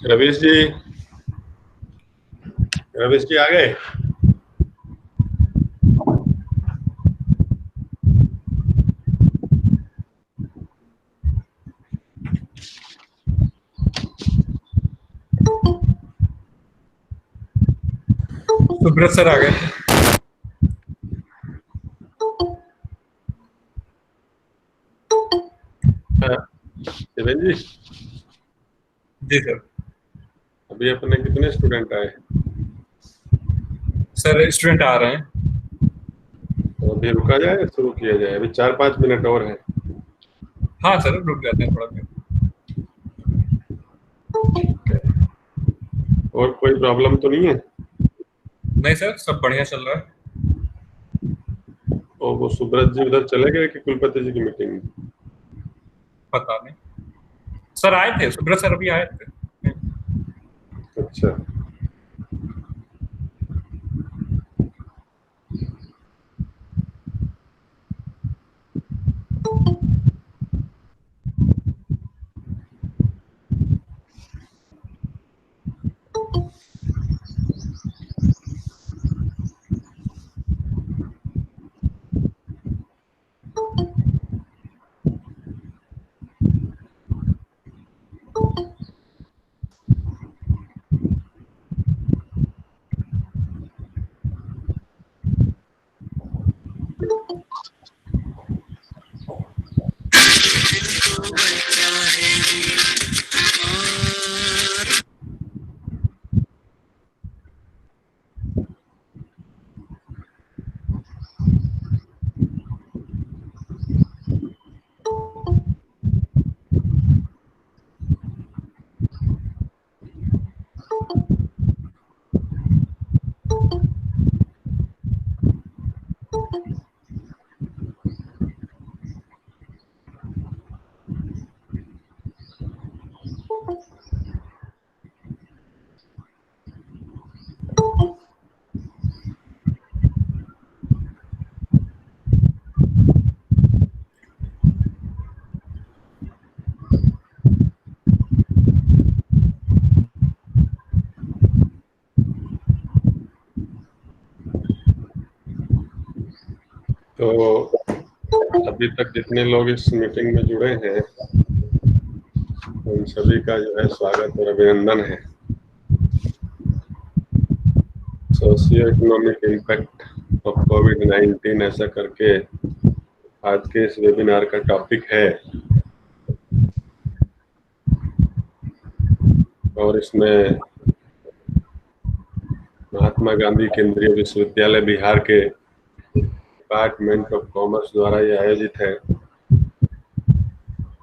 रवीश जी, रवीश जी आ गए। सुब्रत सर आ गए। शिवेन जी, जी सर। अभी अपने कितने स्टूडेंट आए? सर स्टूडेंट आ रहे हैं। तो अभी रुका जाए, शुरू किया जाए? अभी 4-5 मिनट और हैं। हाँ सर, रुक जाते हैं थोड़ा देर। और कोई प्रॉब्लम तो नहीं है? नहीं सर, सब बढ़िया चल रहा है। और वो सुब्रत जी उधर चले गए कि कुलपति जी की मीटिंग में? पता नहीं सर, आए थे सुब्रत सर, अभी आए थे। अच्छा। तो अभी तक जितने लोग इस मीटिंग में जुड़े हैं उन सभी का जो है स्वागत और अभिनंदन है। सोशियो इकोनॉमिक इम्पैक्ट ऑफ कोविड-19 ऐसा करके आज के इस वेबिनार का टॉपिक है, और इसमें महात्मा गांधी केंद्रीय विश्वविद्यालय बिहार के डिपार्टमेंट ऑफ कॉमर्स द्वारा ये आयोजित है।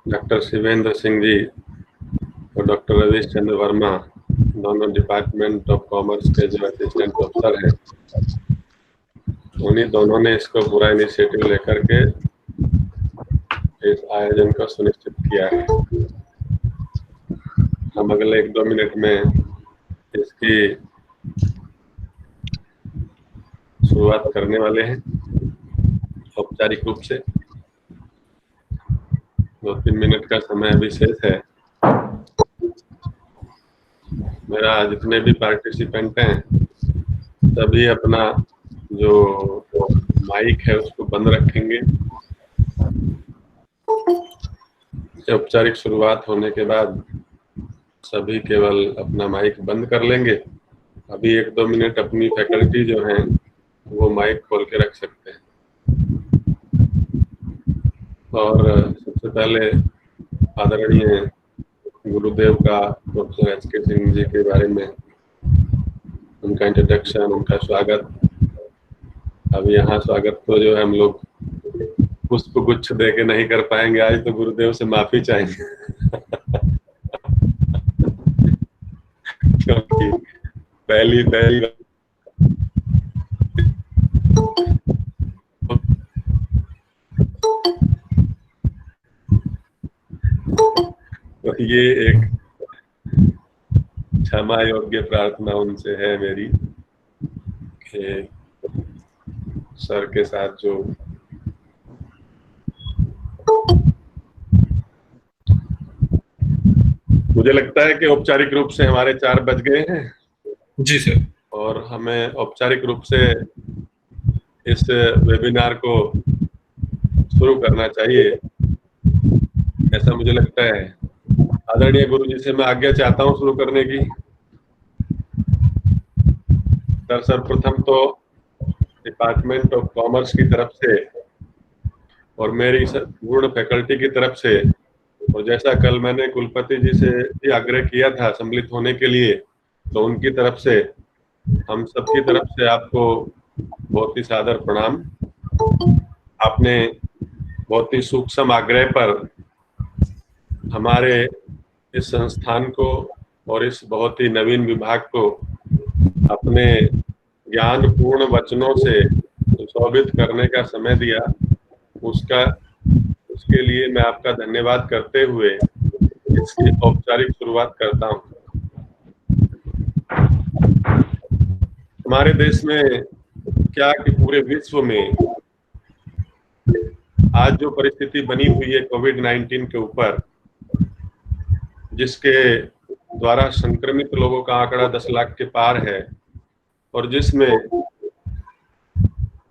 डॉक्टर शिवेंद्र सिंह जी और डॉक्टर रवीश चंद्र वर्मा दोनों डिपार्टमेंट ऑफ कॉमर्स के जो असिस्टेंट प्रोफेसर हैं, उन्हीं दोनों ने इसको पूरा इनिशिएटिव लेकर के इस आयोजन को सुनिश्चित किया है। हम अगले 1-2 मिनट में इसकी शुरुआत करने वाले हैं औपचारिक रूप से। 2-3 मिनट का समय अभी शेष है। मेरा जितने भी पार्टिसिपेंट हैं सभी अपना जो माइक है उसको बंद रखेंगे। औपचारिक शुरुआत होने के बाद सभी केवल अपना माइक बंद कर लेंगे। अभी 1-2 मिनट अपनी फैकल्टी जो हैं वो माइक खोल के रख सकते हैं। और सबसे पहले आदरणीय गुरुदेव का प्रोफेसर एच.के. सिंह जी के बारे में उनका इंट्रोडक्शन, उनका स्वागत। अब यहाँ स्वागत तो जो है हम लोग पुष्प गुच्छ दे के नहीं कर पाएंगे आज, तो गुरुदेव से माफी चाहेंगे क्योंकि पहली तो ये एक क्षमा योग्य प्रार्थना उनसे है मेरी कि सर के साथ जो मुझे लगता है कि औपचारिक रूप से हमारे 4 बज गए हैं जी सर। और हमें औपचारिक रूप से इस वेबिनार को शुरू करना चाहिए, ऐसा मुझे लगता है। आदरणीय गुरु जी से मैं आज्ञा चाहता हूं शुरू करने की। सर्वप्रथम तो डिपार्टमेंट ऑफ कॉमर्स की तरफ से और मेरी पूर्ण फैकल्टी की तरफ से, और जैसा कल मैंने कुलपति जी से भी आग्रह किया था सम्मिलित होने के लिए, तो उनकी तरफ से हम सबकी तरफ से आपको बहुत ही सादर प्रणाम। आपने बहुत ही सूक्ष्म आग्रह पर हमारे इस संस्थान को और इस बहुत ही नवीन विभाग को अपने ज्ञानपूर्ण वचनों से सुशोभित करने का समय दिया, उसके लिए मैं आपका धन्यवाद करते हुए इसकी औपचारिक शुरुआत करता हूं। हमारे देश में क्या कि पूरे विश्व में आज जो परिस्थिति बनी हुई है कोविड-19 के ऊपर, जिसके द्वारा संक्रमित लोगों का आंकड़ा 10 लाख के पार है और जिसमें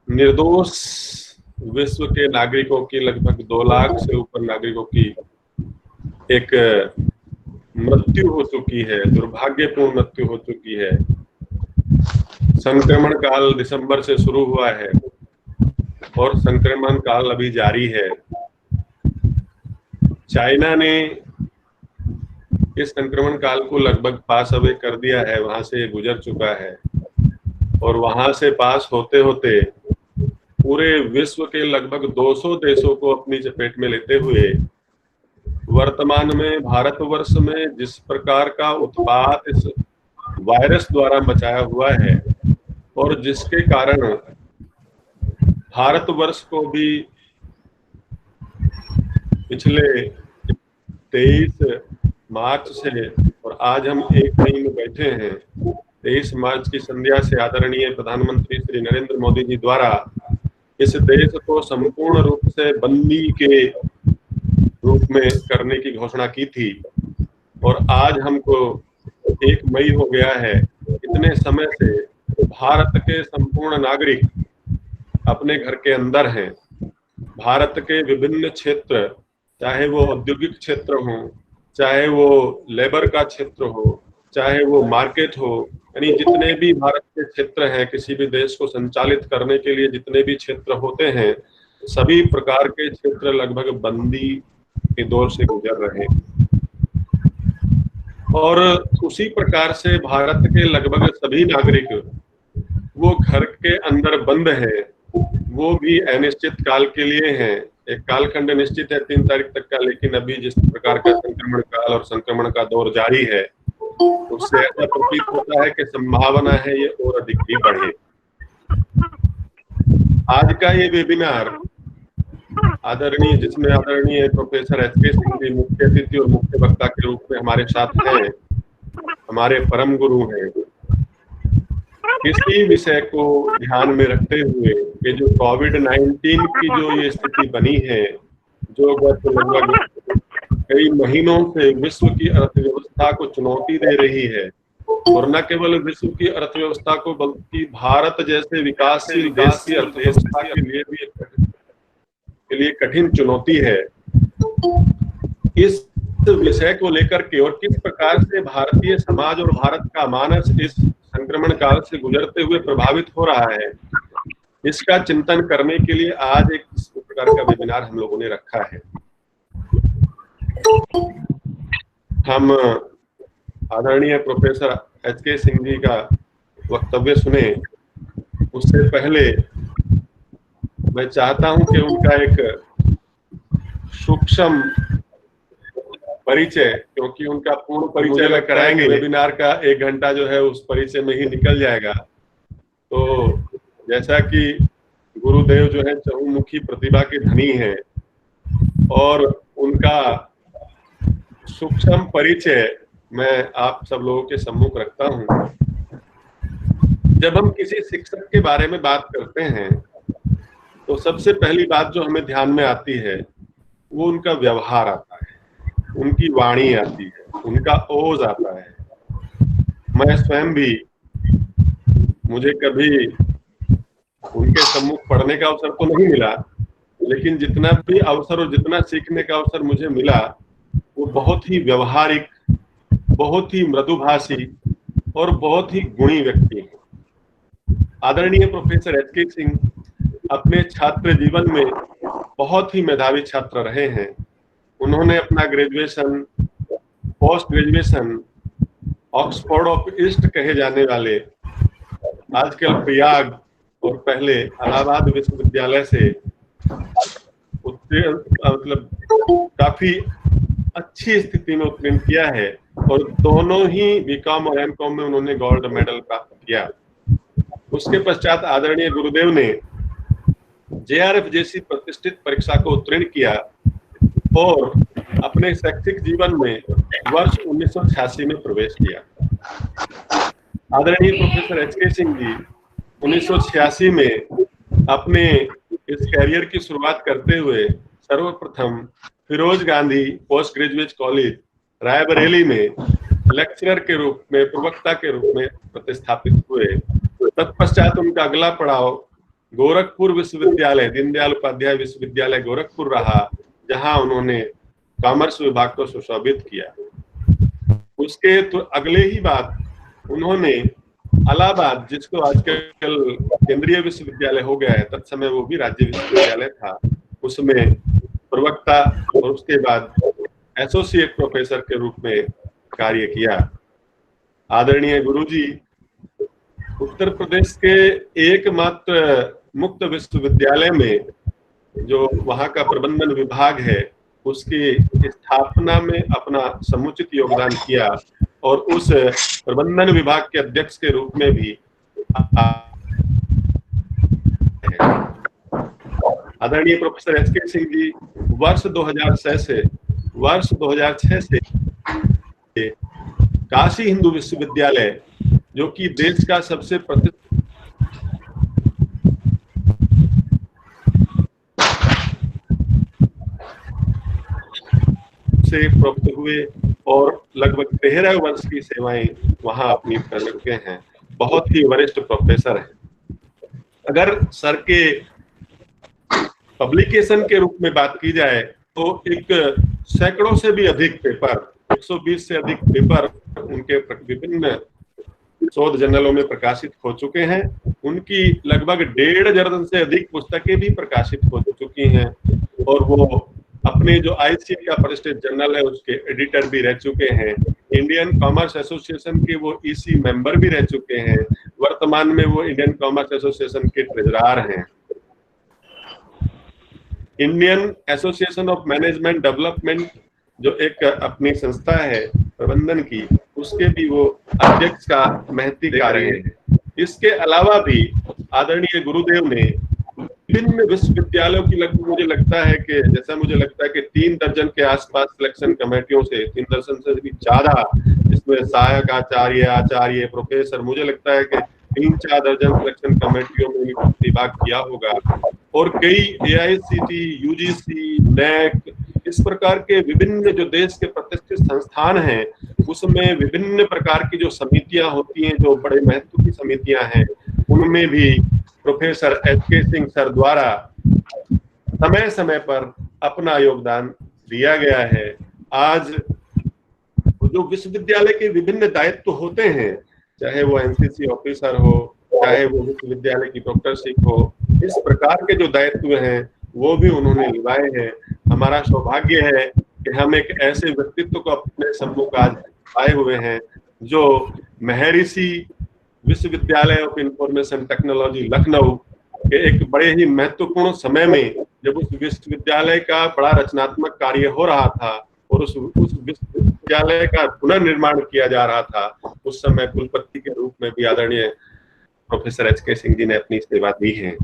निर्दोष विश्व के नागरिकों की लगभग 2 लाख से ऊपर नागरिकों की एक मृत्यु हो चुकी है, दुर्भाग्यपूर्ण मृत्यु हो चुकी है। संक्रमण काल दिसंबर से शुरू हुआ है और संक्रमण काल अभी जारी है। चाइना ने इस संक्रमण काल को लगभग पास अवे कर दिया है, वहां से गुजर चुका है और वहां से पास होते होते पूरे विश्व के लगभग 200 देशों को अपनी चपेट में लेते हुए वर्तमान में भारतवर्ष में जिस प्रकार का उत्पात इस वायरस द्वारा मचाया हुआ है और जिसके कारण भारतवर्ष को भी पिछले 23 मार्च से, और आज हम 1 मई में बैठे हैं, 23 मार्च की संध्या से आदरणीय प्रधानमंत्री श्री नरेंद्र मोदी जी द्वारा इस देश को संपूर्ण रूप से बंदी के रूप में करने की घोषणा की थी और आज हमको 1 मई हो गया है। इतने समय से भारत के संपूर्ण नागरिक अपने घर के अंदर हैं। भारत के विभिन्न क्षेत्र, चाहे वो औद्योगिक क्षेत्र हो, चाहे वो लेबर का क्षेत्र हो, चाहे वो मार्केट हो, यानी जितने भी भारत के क्षेत्र हैं, किसी भी देश को संचालित करने के लिए जितने भी क्षेत्र होते हैं, सभी प्रकार के क्षेत्र लगभग बंदी के दौर से गुजर रहे हैं। और उसी प्रकार से भारत के लगभग सभी नागरिक वो घर के अंदर बंद हैं, वो भी अनिश्चित काल के लिए हैं। एक कालखंड निश्चित है 3 तारीख तक का, लेकिन अभी जिस प्रकार का संक्रमण काल और संक्रमण का दौर जारी है, उससे ऐसा प्रतीत होता है कि संभावना है ये और अधिक ही बढ़े। आज का ये वेबिनार जिसमें आदरणीय प्रोफेसर एचके सिंह जी मुख्य अतिथि और मुख्य वक्ता के रूप में हमारे साथ हैं, हमारे परम गुरु हैं। इसी विषय को ध्यान में रखते हुए कि जो कोविड-19 की जो ये स्थिति बनी है, जो लगभग कई महीनों से विश्व की अर्थव्यवस्था को चुनौती दे रही है, और न केवल विश्व की अर्थव्यवस्था को बल्कि भारत जैसे विकासशील देश की अर्थव्यवस्था के लिए कठिन चुनौती है। इस विषय को लेकर के और किस प्रकार से भारतीय समाज और भारत का मानस इस संक्रमण काल से गुजरते हुए प्रभावित हो रहा है, इसका चिंतन करने के लिए आज एक इस प्रकार का वेबिनार हम लोगों ने रखा है। हम आदरणीय प्रोफेसर एचके सिंह जी का वक्तव्य सुने, उससे पहले मैं चाहता हूं कि उनका एक सूक्ष्म परिचय, क्योंकि उनका पूर्ण परिचय में कराएंगे, वेबिनार का 1 घंटा जो है उस परिचय में ही निकल जाएगा। तो जैसा कि गुरुदेव जो है चहुमुखी प्रतिभा के धनी हैं और उनका सूक्ष्म परिचय मैं आप सब लोगों के सम्मुख रखता हूं। जब हम किसी शिक्षक के बारे में बात करते हैं तो सबसे पहली बात जो हमें ध्यान में आती है वो उनका व्यवहार आता है, उनकी वाणी आती है। उनका ओज आता है। मैं स्वयं भी, मुझे कभी उनके सम्मुख पढ़ने का अवसर तो नहीं मिला, लेकिन जितना भी अवसर और जितना सीखने का अवसर मुझे मिला वो बहुत ही व्यवहारिक, बहुत ही मृदुभाषी और बहुत ही गुणी व्यक्ति हैं। आदरणीय प्रोफेसर एच.के. सिंह अपने छात्र जीवन में बहुत ही मेधावी छात्र रहे हैं। उन्होंने अपना graduation, post graduation Oxford of east कहे जाने वाले आजकल प्रयाग और पहले इलाहाबाद विश्वविद्यालय से मतलब काफी अच्छी स्थिति में उत्तीर्ण किया है और दोनों ही बीकॉम और एमकॉम में उन्होंने गोल्ड मेडल प्राप्त किया। उसके पश्चात आदरणीय गुरुदेव ने जेआरएफ जैसी प्रतिष्ठित परीक्षा को उत्तीर्ण किया और अपने शैक्षिक जीवन में वर्ष 1986 में प्रवेश किया। आदरणीय प्रोफेसर एच.के. सिंह जी 1986 में अपने इस कैरियर की शुरुआत करते हुए सर्वप्रथम Feroze Gandhi post graduate college Raebareli में लेक्चरर के रूप में, प्रवक्ता के रूप में प्रतिस्थापित हुए। तत्पश्चात उनका अगला पड़ाव गोरखपुर विश्वविद्यालय, दीनदयाल उपाध्याय विश्वविद्यालय गोरखपुर रहा, जहां उन्होंने कॉमर्स विभाग को सुशोभित किया। उसके तो अगले ही बात उन्होंने इलाहाबाद, जिसको आजकल केंद्रीय विश्वविद्यालय हो गया है, तत्समय वो भी राज्य विश्वविद्यालय था, उसमें प्रवक्ता और उसके बाद एसोसिएट प्रोफेसर के रूप में कार्य किया। आदरणीय गुरुजी उत्तर प्रदेश के एकमात्र मुक्त विश्वविद्यालय में जो वहां का प्रबंधन विभाग है उसकी स्थापना में अपना समुचित योगदान किया और उस प्रबंधन विभाग के अध्यक्ष के रूप में भी आदरणीय प्रोफेसर एच.के. सिंह जी वर्ष 2006 से काशी हिंदू विश्वविद्यालय, जो कि देश का सबसे प्रतिष्ठित से प्राप्त हुए और लगभग 13 वर्ष की सेवाएं वहां अपनी कर चुके हैं। बहुत ही वरिष्ठ प्रोफेसर हैं। अगर सर के पब्लिकेशन के रूप में बात की जाए तो एक सैकड़ों से भी अधिक पेपर, 120 से अधिक पेपर उनके विभिन्न शोध जर्नलों में प्रकाशित हो चुके हैं। उनकी लगभग 1.5 दर्जन से अधिक पुस्तकें भी प्रकाशित हो चुकी हैं और वो अपने जो आईसी का प्रतिष्ठित जर्नल है उसके एडिटर भी रह चुके हैं। इंडियन कॉमर्स एसोसिएशन के वो ईसी मेंबर भी रह चुके हैं। वर्तमान में वो इंडियन कॉमर्स एसोसिएशन के ट्रेजरार हैं। Indian association of management development जो एक अपनी संस्था है प्रबंधन की, उसके भी वो अध्यक्ष का महती कार्य है। इसके अलावा भी आदरणीय गुरुदेव ने विभिन्न विश्वविद्यालयों की मुझे लगता है कि 3 दर्जन के आसपास सिलेक्शन कमेटियों से, 3 दर्जन से भी ज्यादा, इसमें सहायक आचार्य, आचार्य, प्रोफेसर, मुझे लगता है कि 3-4 दर्जन सिलेक्शन कमेटियों में प्रतिभाग किया होगा और कई एआईसीटी, यूजीसी, नेक, इस प्रकार के विभिन्न जो देश के प्रतिष्ठित संस्थान हैं उसमें विभिन्न प्रकार की जो समितियां होती हैं, जो बड़े महत्व की समितियां हैं, उनमें भी प्रोफेसर एच.के. सिंह सर द्वारा समय समय पर अपना योगदान दिया गया है। आज जो विश्वविद्यालय के विभिन्न दायित्व होते हैं, चाहे वो एनसीसी ऑफिसर हो, चाहे वो विश्वविद्यालय की डॉक्टरशिप हो, इस प्रकार के जो दायित्व हैं वो भी उन्होंने निभाए हैं। हमारा सौभाग्य है कि हम एक ऐसे व्यक्तित्व को अपने सम्मुख आज आए हुए हैं जो महर्षि विश्वविद्यालय ऑफ इंफॉर्मेशन टेक्नोलॉजी लखनऊ के एक बड़े ही महत्वपूर्ण समय में, जब उस विश्वविद्यालय का बड़ा रचनात्मक कार्य हो रहा था और उस विश्वविद्यालय का पुनर्निर्माण किया जा रहा था, उस समय कुलपति के रूप में भी आदरणीय प्रोफेसर एच.के. सिंह जी ने अपनी सेवा दी है।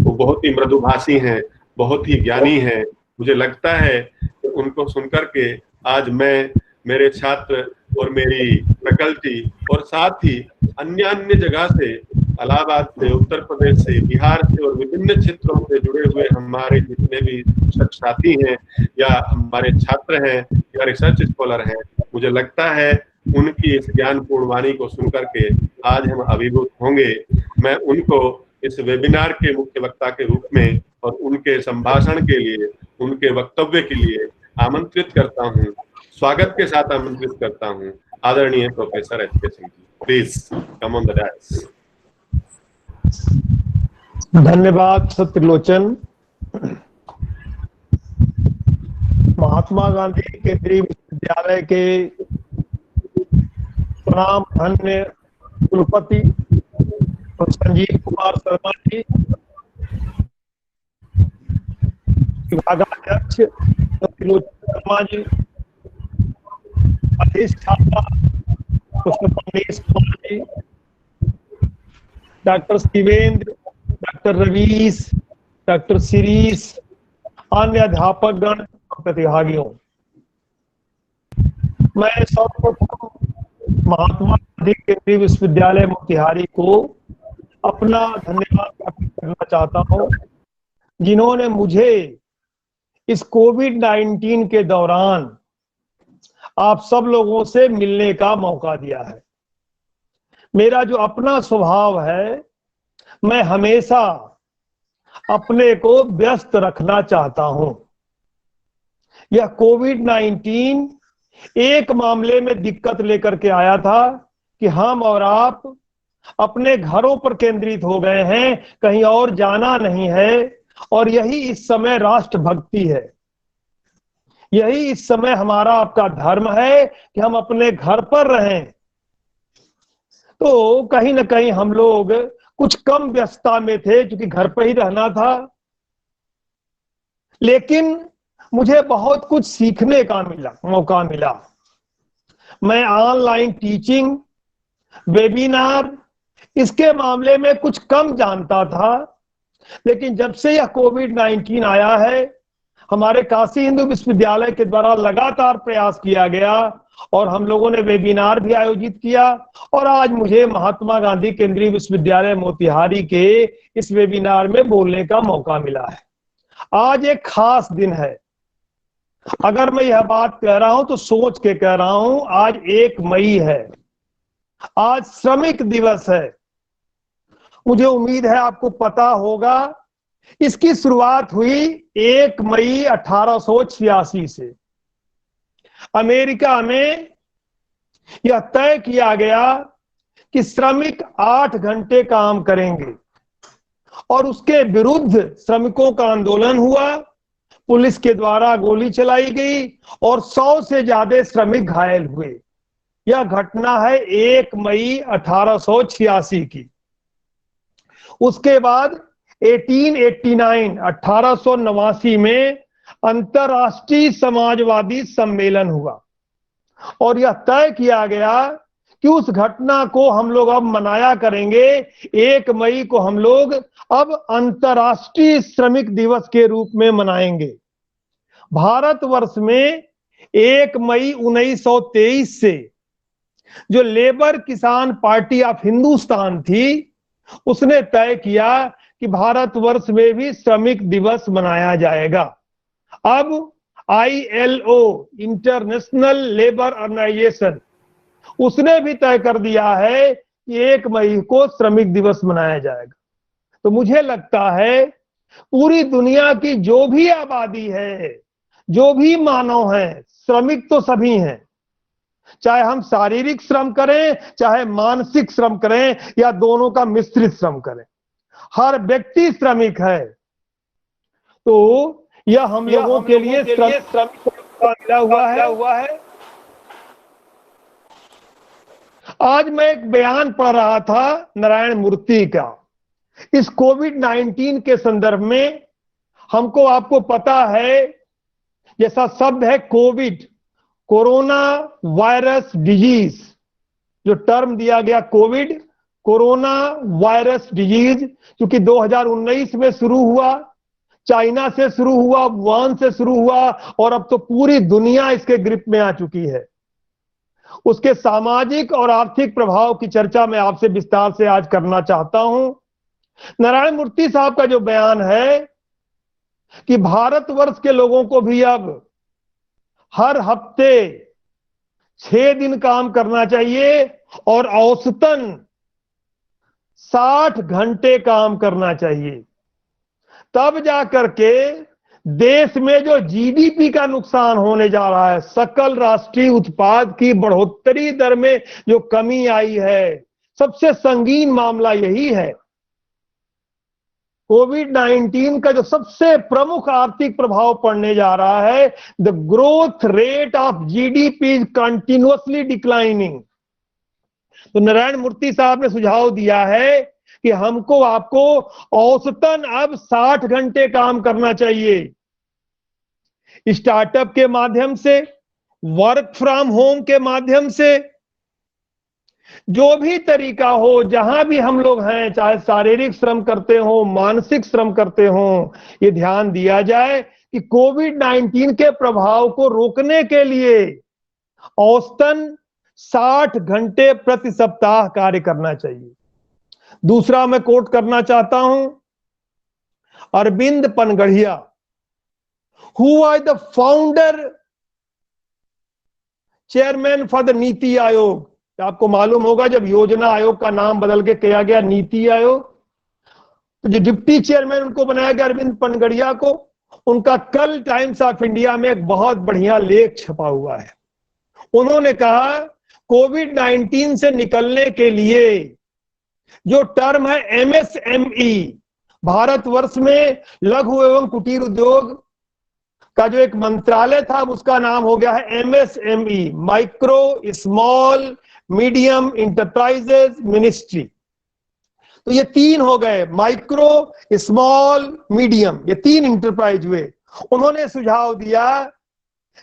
वो बहुत ही मृदुभाषी हैं, बहुत ही ज्ञानी हैं। मुझे लगता है कि उनको सुनकर के आज मैं, मेरे छात्र और मेरी फैकल्टी और साथ ही अन्य जगह से, इलाहाबाद से, उत्तर प्रदेश से, बिहार से और विभिन्न क्षेत्रों से जुड़े हुए हमारे जितने भी साथी हैं या हमारे छात्र हैं या रिसर्च स्कॉलर हैं, मुझे लगता है उनकी इस ज्ञानपूर्ण वाणी को सुनकर के आज हम अभिभूत होंगे। मैं उनको इस वेबिनार के मुख्य वक्ता के रूप में और उनके संभाषण के लिए, उनके वक्तव्य के लिए आमंत्रित करता हूं, स्वागत के साथ आमंत्रित करता हूं आदरणीय professor H K. Singh ji. Please come on the dais. धन्यवाद सत्यलोचन। महात्मा गांधी केंद्रीय विश्वविद्यालय के प्रणाम धन्य कुलपति संजीव कुमार शर्मा जी, विभागाध्यक्ष सत्यलोचन शर्मा जी, अधिष्ठाता Krishnapal Kumar ji, doctor Shivendra, doctor Ravish, doctor Shirish, अन्य अध्यापक गण, प्रतिभागियों, मैं सर्वप्रथम महात्मा गांधी केंद्रीय विश्वविद्यालय मोतिहारी को अपना धन्यवाद ज्ञापित करना चाहता हूं, जिन्होंने मुझे इस कोविड-19 के दौरान आप सब लोगों से मिलने का मौका दिया है। मेरा जो अपना स्वभाव है, मैं हमेशा अपने को व्यस्त रखना चाहता हूं। यह कोविड-19 एक मामले में दिक्कत लेकर के आया था कि हम और आप अपने घरों पर केंद्रित हो गए हैं, कहीं और जाना नहीं है, और यही इस समय राष्ट्रभक्ति है। यही इस समय हमारा आपका धर्म है कि हम अपने घर पर रहें। तो कहीं ना कहीं हम लोग कुछ कम व्यस्तता में थे, क्योंकि घर पर ही रहना था, लेकिन मुझे बहुत कुछ सीखने का मौका मिला। मैं ऑनलाइन टीचिंग, वेबिनार, इसके मामले में कुछ कम जानता था, लेकिन जब से यह कोविड-19 आया है, हमारे काशी हिंदू विश्वविद्यालय के द्वारा लगातार प्रयास किया गया और हम लोगों ने वेबिनार भी आयोजित किया, और आज मुझे महात्मा गांधी केंद्रीय विश्वविद्यालय मोतिहारी के इस वेबिनार में बोलने का मौका मिला है। आज एक खास दिन है। अगर मैं यह बात कह रहा हूं तो सोच के कह रहा हूं, आज 1 मई है, आज श्रमिक दिवस है। मुझे उम्मीद है आपको पता होगा, इसकी शुरुआत हुई 1 मई 1886 से। अमेरिका में यह तय किया गया कि श्रमिक 8 घंटे काम करेंगे, और उसके विरुद्ध श्रमिकों का आंदोलन हुआ, पुलिस के द्वारा गोली चलाई गई और 100 से ज्यादा श्रमिक घायल हुए। यह घटना है 1 मई 1886 की। उसके बाद 1889 में अंतरराष्ट्रीय समाजवादी सम्मेलन हुआ, और यह तय किया गया कि उस घटना को हम लोग अब मनाया करेंगे। 1 मई को हम लोग अब अंतरराष्ट्रीय श्रमिक दिवस के रूप में मनाएंगे। भारतवर्ष में 1 मई 1923 से जो लेबर किसान पार्टी ऑफ हिंदुस्तान थी, उसने तय किया कि भारतवर्ष में भी श्रमिक दिवस मनाया जाएगा। अब ILO, इंटरनेशनल लेबर ऑर्गेनाइजेशन, उसने भी तय कर दिया है कि 1 मई को श्रमिक दिवस मनाया जाएगा। तो मुझे लगता है पूरी दुनिया की जो भी आबादी है, जो भी मानव है, श्रमिक तो सभी हैं। चाहे हम शारीरिक श्रम करें, चाहे मानसिक श्रम करें, या दोनों का मिश्रित श्रम करें, हर व्यक्ति श्रमिक है। तो यह हम लोगों के लिए श्रमिक का मिला हुआ है। आज मैं एक बयान पढ़ रहा था नारायण मूर्ति का, इस कोविड-19 के संदर्भ में। हमको आपको पता है, जैसा शब्द है कोविड, कोरोना वायरस डिजीज, जो टर्म दिया गया कोविड, कोरोना वायरस डिजीज, क्योंकि 2019 में शुरू हुआ, चाइना से शुरू हुआ, वुहान से शुरू हुआ, और अब तो पूरी दुनिया इसके ग्रिप में आ चुकी है। उसके सामाजिक और आर्थिक प्रभाव की चर्चा मैं आपसे विस्तार से आज करना चाहता हूं। नारायण मूर्ति साहब का जो बयान है कि भारतवर्ष के लोगों को भी अब हर हफ्ते 6 दिन काम करना चाहिए और औसतन 60 घंटे काम करना चाहिए। तब जाकर के देश में जो जीडीपी का नुकसान होने जा रहा है, सकल राष्ट्रीय उत्पाद की बढ़ोतरी दर में जो कमी आई है, सबसे संगीन मामला यही है। कोविड-19 का जो सबसे प्रमुख आर्थिक प्रभाव पड़ने जा रहा है, the growth rate of GDP is continuously declining. तो नारायण मूर्ति साहब ने सुझाव दिया है कि हमको आपको औसतन अब 60 घंटे काम करना चाहिए। स्टार्टअप के माध्यम से, वर्क फ्रॉम होम के माध्यम से, जो भी तरीका हो, जहां भी हम लोग हैं, चाहे शारीरिक श्रम करते हो, मानसिक श्रम करते हो, ये ध्यान दिया जाए कि कोविड-19 के प्रभाव को रोकने के लिए औसतन 60 घंटे प्रति सप्ताह कार्य करना चाहिए। दूसरा मैं कोट करना चाहता हूं Arvind Panagariya, who was the founder chairman for the NITI Aayog. आपको मालूम होगा जब योजना आयोग का नाम बदल के किया गया नीति आयोग, तो जो डिप्टी चेयरमैन उनको बनाया गया अरविंद पनगढ़िया को, उनका कल टाइम्स ऑफ इंडिया में एक बहुत बढ़िया लेख छपा हुआ है। उन्होंने कहा कोविड-19 से निकलने के लिए जो टर्म है एमएसएमई, भारतवर्ष में लघु एवं कुटीर उद्योग का जो एक मंत्रालय था, उसका नाम हो गया है MSME, micro small medium enterprises ministry. तो ये 3 हो गए, माइक्रो स्मॉल मीडियम, ये 3 इंटरप्राइज हुए। उन्होंने सुझाव दिया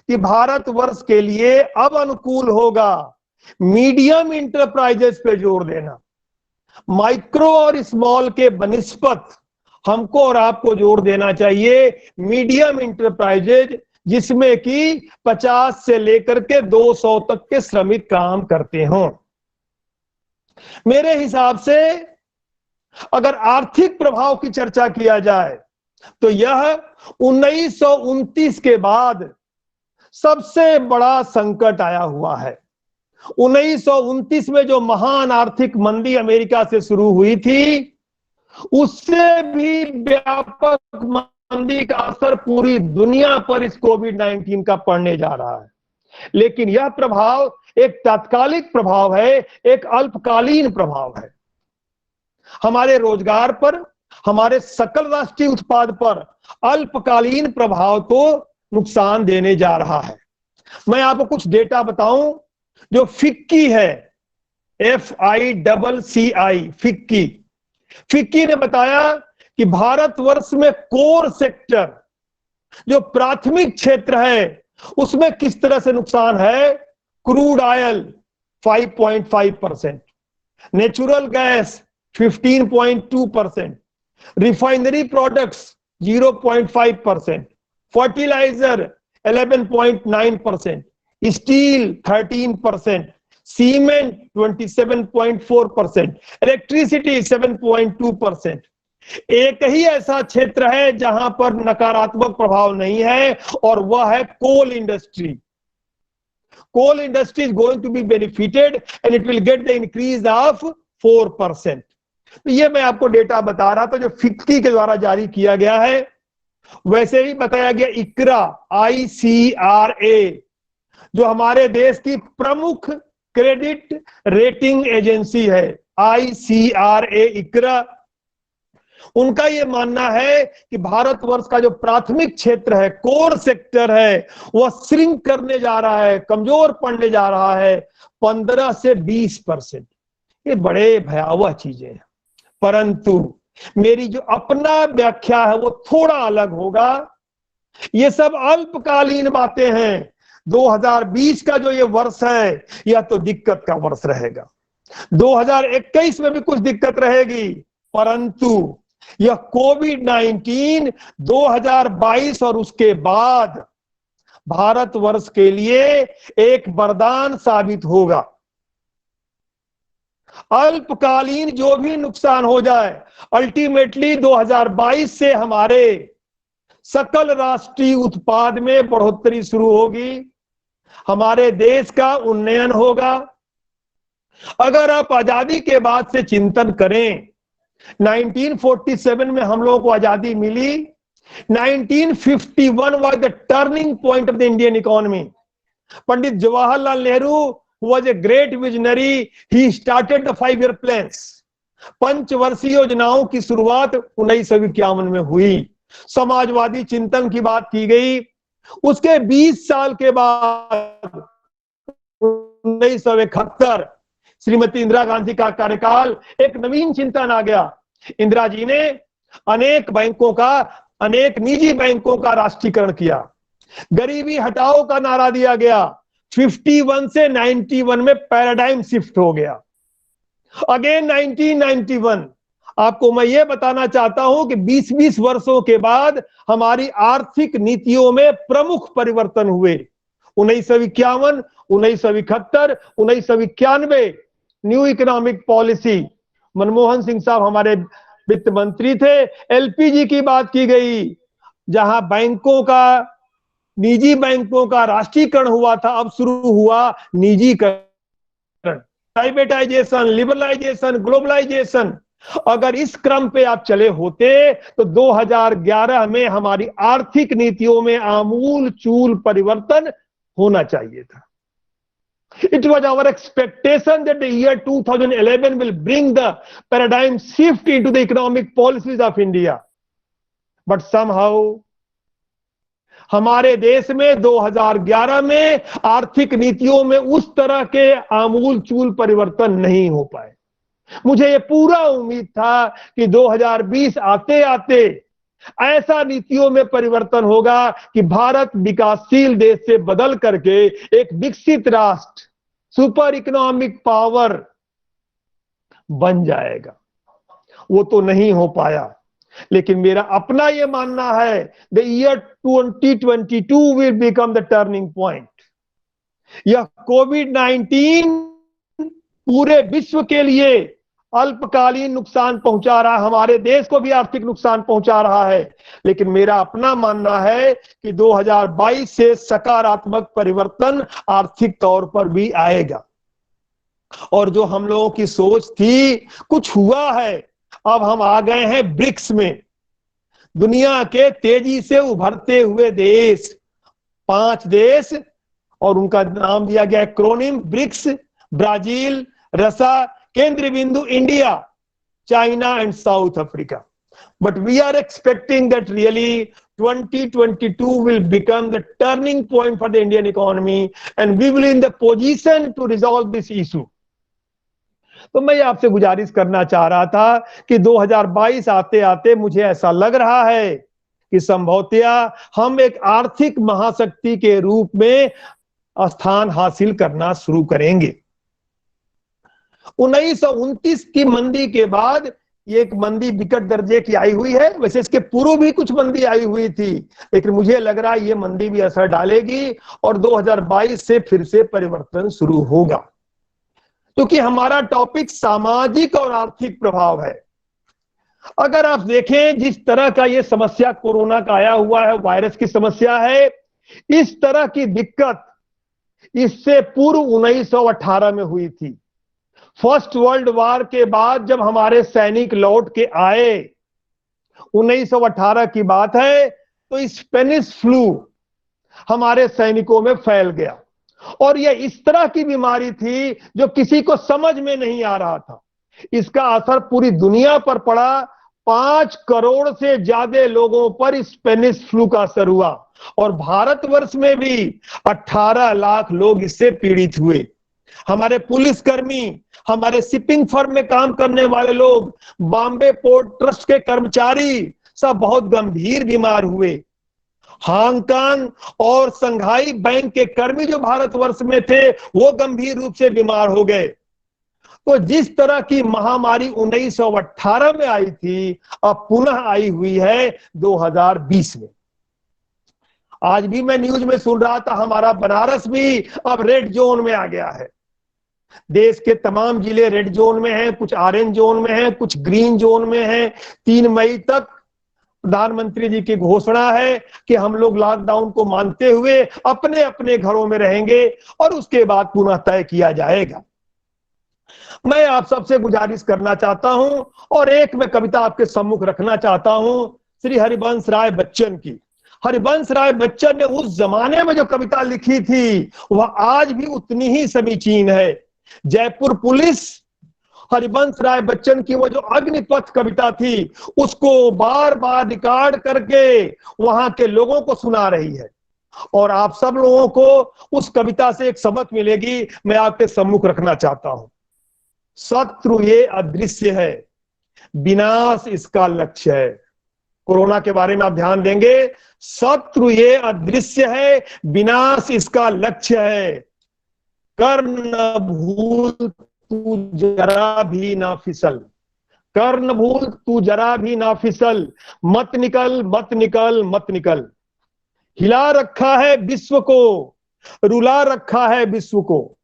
कि भारतवर्ष के लिए अब अनुकूल होगा मीडियम इंटरप्राइजेस पे जोर देना। माइक्रो और स्मॉल के बनिस्पत हमको और आपको जोर देना चाहिए मीडियम इंटरप्राइजेज, जिसमें कि 50 से लेकर के 200 तक के श्रमिक काम करते हों। मेरे हिसाब से अगर आर्थिक प्रभाव की चर्चा किया जाए तो यह 1929 के बाद सबसे बड़ा संकट आया हुआ है। 1929 में जो महान आर्थिक मंदी अमेरिका से शुरू हुई थी, उससे भी व्यापक मंदी का असर पूरी दुनिया पर इस कोविड-19 का पड़ने जा रहा है। लेकिन यह प्रभाव एक तात्कालिक प्रभाव है, एक अल्पकालीन प्रभाव है। हमारे रोजगार पर, हमारे सकल राष्ट्रीय उत्पाद पर अल्पकालीन प्रभाव तो नुकसान देने जा रहा है। मैं आपको कुछ डेटा बताऊं जो फिक्की है, FICCI, फिक्की ने बताया कि भारतवर्ष में कोर सेक्टर, जो प्राथमिक क्षेत्र है, उसमें किस तरह से नुकसान है। Crude oil 5.5%, natural gas 15.2%, refinery products 0.5%, fertiliser 11.9%, steel 13%, cement 27.4%, electricity 7.2%। एक ही ऐसा क्षेत्र है जहां पर नकारात्मक प्रभाव नहीं है, और वह है coal industry. Coal industry is going to be benefited and it will get the increase of 4%। तो ये मैं आपको डेटा बता रहा था जो फिक्की के द्वारा जारी किया गया है। वैसे ही बताया गया इकरा, ICRA, जो हमारे देश की प्रमुख क्रेडिट रेटिंग एजेंसी है, ICRA इकरा, उनका यह मानना है कि भारतवर्ष का जो प्राथमिक क्षेत्र है, कोर सेक्टर है, वह श्रिंक करने जा रहा है, कमजोर पड़ने जा रहा है 15 से 20%। ये बड़े भयावह चीजें हैं, परंतु मेरी जो अपना व्याख्या है वो थोड़ा अलग होगा। ये सब अल्पकालीन बातें हैं। 2020 का जो ये वर्ष है, यह तो दिक्कत का वर्ष रहेगा। 2021 में भी कुछ दिक्कत रहेगी, परंतु यह कोविड-19 2022 और उसके बाद भारतवर्ष के लिए एक वरदान साबित होगा। अल्पकालीन जो भी नुकसान हो जाए, अल्टीमेटली 2022 से हमारे सकल राष्ट्रीय उत्पाद में बढ़ोतरी शुरू होगी। हमारे देश का उन्नयन होगा। अगर आप आजादी के बाद से चिंतन करें, 1947 में हम लोगों को आजादी मिली, 1951 was the turning point of the Indian economy. Pandit Jawaharlal Nehru was a great visionary. He started the 5-year plans. पंचवर्षीय योजनाओं की शुरुआत 1951 में हुई। समाजवादी चिंतन की बात की गई। उसके 20 साल के बाद 1971 श्रीमती इंदिरा गांधी का कार्यकाल, एक नवीन चिंतन आ गया। इंदिरा जी ने अनेक निजी बैंकों का राष्ट्रीयकरण किया। गरीबी हटाओ का नारा दिया गया। 51 से 91 में पैराडाइम शिफ्ट हो गया। अगेन 1991, आपको मैं ये बताना चाहता हूं कि 20-20 वर्षों के बाद हमारी आर्थिक नीतियों में प्रमुख परिवर्तन हुए। 1951, 1971, 1991 new economic policy, Manmohan Singh साहब हमारे वित्त मंत्री थे। एलपीजी की बात की गई, जहां निजी बैंकों का राष्ट्रीयकरण हुआ था, अब शुरू हुआ निजीकरण, प्राइवेटाइजेशन, लिबरलाइजेशन, ग्लोबलाइजेशन। अगर इस क्रम पे आप चले होते तो 2011 में हमारी आर्थिक नीतियों में आमूल चूल परिवर्तन होना चाहिए था। It was our expectation that the year 2011 will bring the paradigm shift into the economic policies of India. But somehow हमारे देश में 2011 में आर्थिक नीतियों में उस तरह के आमूल चूल परिवर्तन नहीं हो पाए। मुझे ये पूरा उम्मीद था कि 2020 आते आते ऐसा नीतियों में परिवर्तन होगा कि भारत विकासशील देश से बदल करके एक विकसित राष्ट्र, सुपर इकोनॉमिक पावर बन जाएगा। वो तो नहीं हो पाया, लेकिन मेरा अपना ये मानना है the year 2022 will become the turning point. यह कोविड-19 पूरे विश्व के लिए अल्पकालीन नुकसान पहुंचा रहा, हमारे देश को भी आर्थिक नुकसान पहुंचा रहा है, लेकिन मेरा अपना मानना है कि 2022 से सकारात्मक परिवर्तन आर्थिक तौर पर भी आएगा। और जो हम लोगों की सोच थी, कुछ हुआ है। अब हम आ गए हैं ब्रिक्स में, दुनिया के तेजी से उभरते हुए देश, 5 देश, और उनका नाम दिया गया एक्रोनिम ब्रिक्स। ब्राजील, रसिया, केंद्रीय बिंदु India, China and south Africa. But we are expecting that really 2022 will become the turning point for the Indian economy and we will in the position to resolve this issue. तो मैं आपसे गुजारिश करना चाह रहा था कि 2022 आते आते मुझे ऐसा लग रहा है कि संभवतः हम एक आर्थिक महाशक्ति के रूप में स्थान हासिल करना शुरू करेंगे। 1929 की मंदी के बाद ये एक मंदी विकट दर्जे की आई हुई है। वैसे इसके पूर्व भी कुछ मंदी आई हुई थी, लेकिन मुझे लग रहा है ये मंदी भी असर डालेगी और 2022 से फिर से परिवर्तन शुरू होगा, क्योंकि हमारा टॉपिक सामाजिक और आर्थिक प्रभाव है। अगर आप देखें जिस तरह का ये समस्या कोरोना का आया हुआ है, वायरस की समस्या है, इस तरह की दिक्कत इससे पूर्व 1918 में हुई थी। फर्स्ट वर्ल्ड वॉर के बाद जब हमारे सैनिक लौट के आए, 1918 की बात है, तो स्पेनिश फ्लू हमारे सैनिकों में फैल गया और यह इस तरह की बीमारी थी जो किसी को समझ में नहीं आ रहा था। इसका असर पूरी दुनिया पर पड़ा। 5 करोड़ से ज्यादा लोगों पर स्पेनिश फ्लू का असर हुआ और भारतवर्ष में भी 18 लाख लोग इससे पीड़ित हुए। हमारे पुलिसकर्मी, हमारे शिपिंग फर्म में काम करने वाले लोग, बॉम्बे पोर्ट ट्रस्ट के कर्मचारी सब बहुत गंभीर बीमार हुए। हांगकांग और संघाई बैंक के कर्मी जो भारतवर्ष में थे वो गंभीर रूप से बीमार हो गए। तो जिस तरह की महामारी 1918 में आई थी, अब पुनः आई हुई है 2020 में। आज भी मैं न्यूज में सुन रहा था, हमारा बनारस भी अब रेड जोन में आ गया है। देश के तमाम जिले रेड जोन में हैं, कुछ ऑरेंज जोन में हैं, कुछ ग्रीन जोन में हैं। 3 मई तक प्रधानमंत्री जी की घोषणा है कि हम लोग लॉकडाउन को मानते हुए अपने अपने घरों में रहेंगे और उसके बाद पुनः तय किया जाएगा। मैं आप सबसे गुजारिश करना चाहता हूं और एक मैं कविता आपके सम्मुख रखना चाहता हूं श्री हरिवंश राय बच्चन की। हरिवंश राय बच्चन ने उस जमाने में जो कविता लिखी थी वह आज भी उतनी ही समीचीन है। जयपुर पुलिस हरिवंश राय बच्चन की वो जो अग्निपथ कविता थी उसको बार बार रिकॉर्ड करके वहां के लोगों को सुना रही है और आप सब लोगों को उस कविता से एक सबक मिलेगी, मैं आपके सम्मुख रखना चाहता हूं। शत्रु ये अदृश्य है, विनाश इसका लक्ष्य है। कोरोना के बारे में आप ध्यान देंगे, शत्रु ये अदृश्य है, विनाश इसका लक्ष्य है। कर न भूल तू जरा भी ना फिसल, कर न भूल तू जरा भी ना फिसल, मत निकल मत निकल मत निकल। हिला रखा है विश्व को, रुला रखा है विश्व को,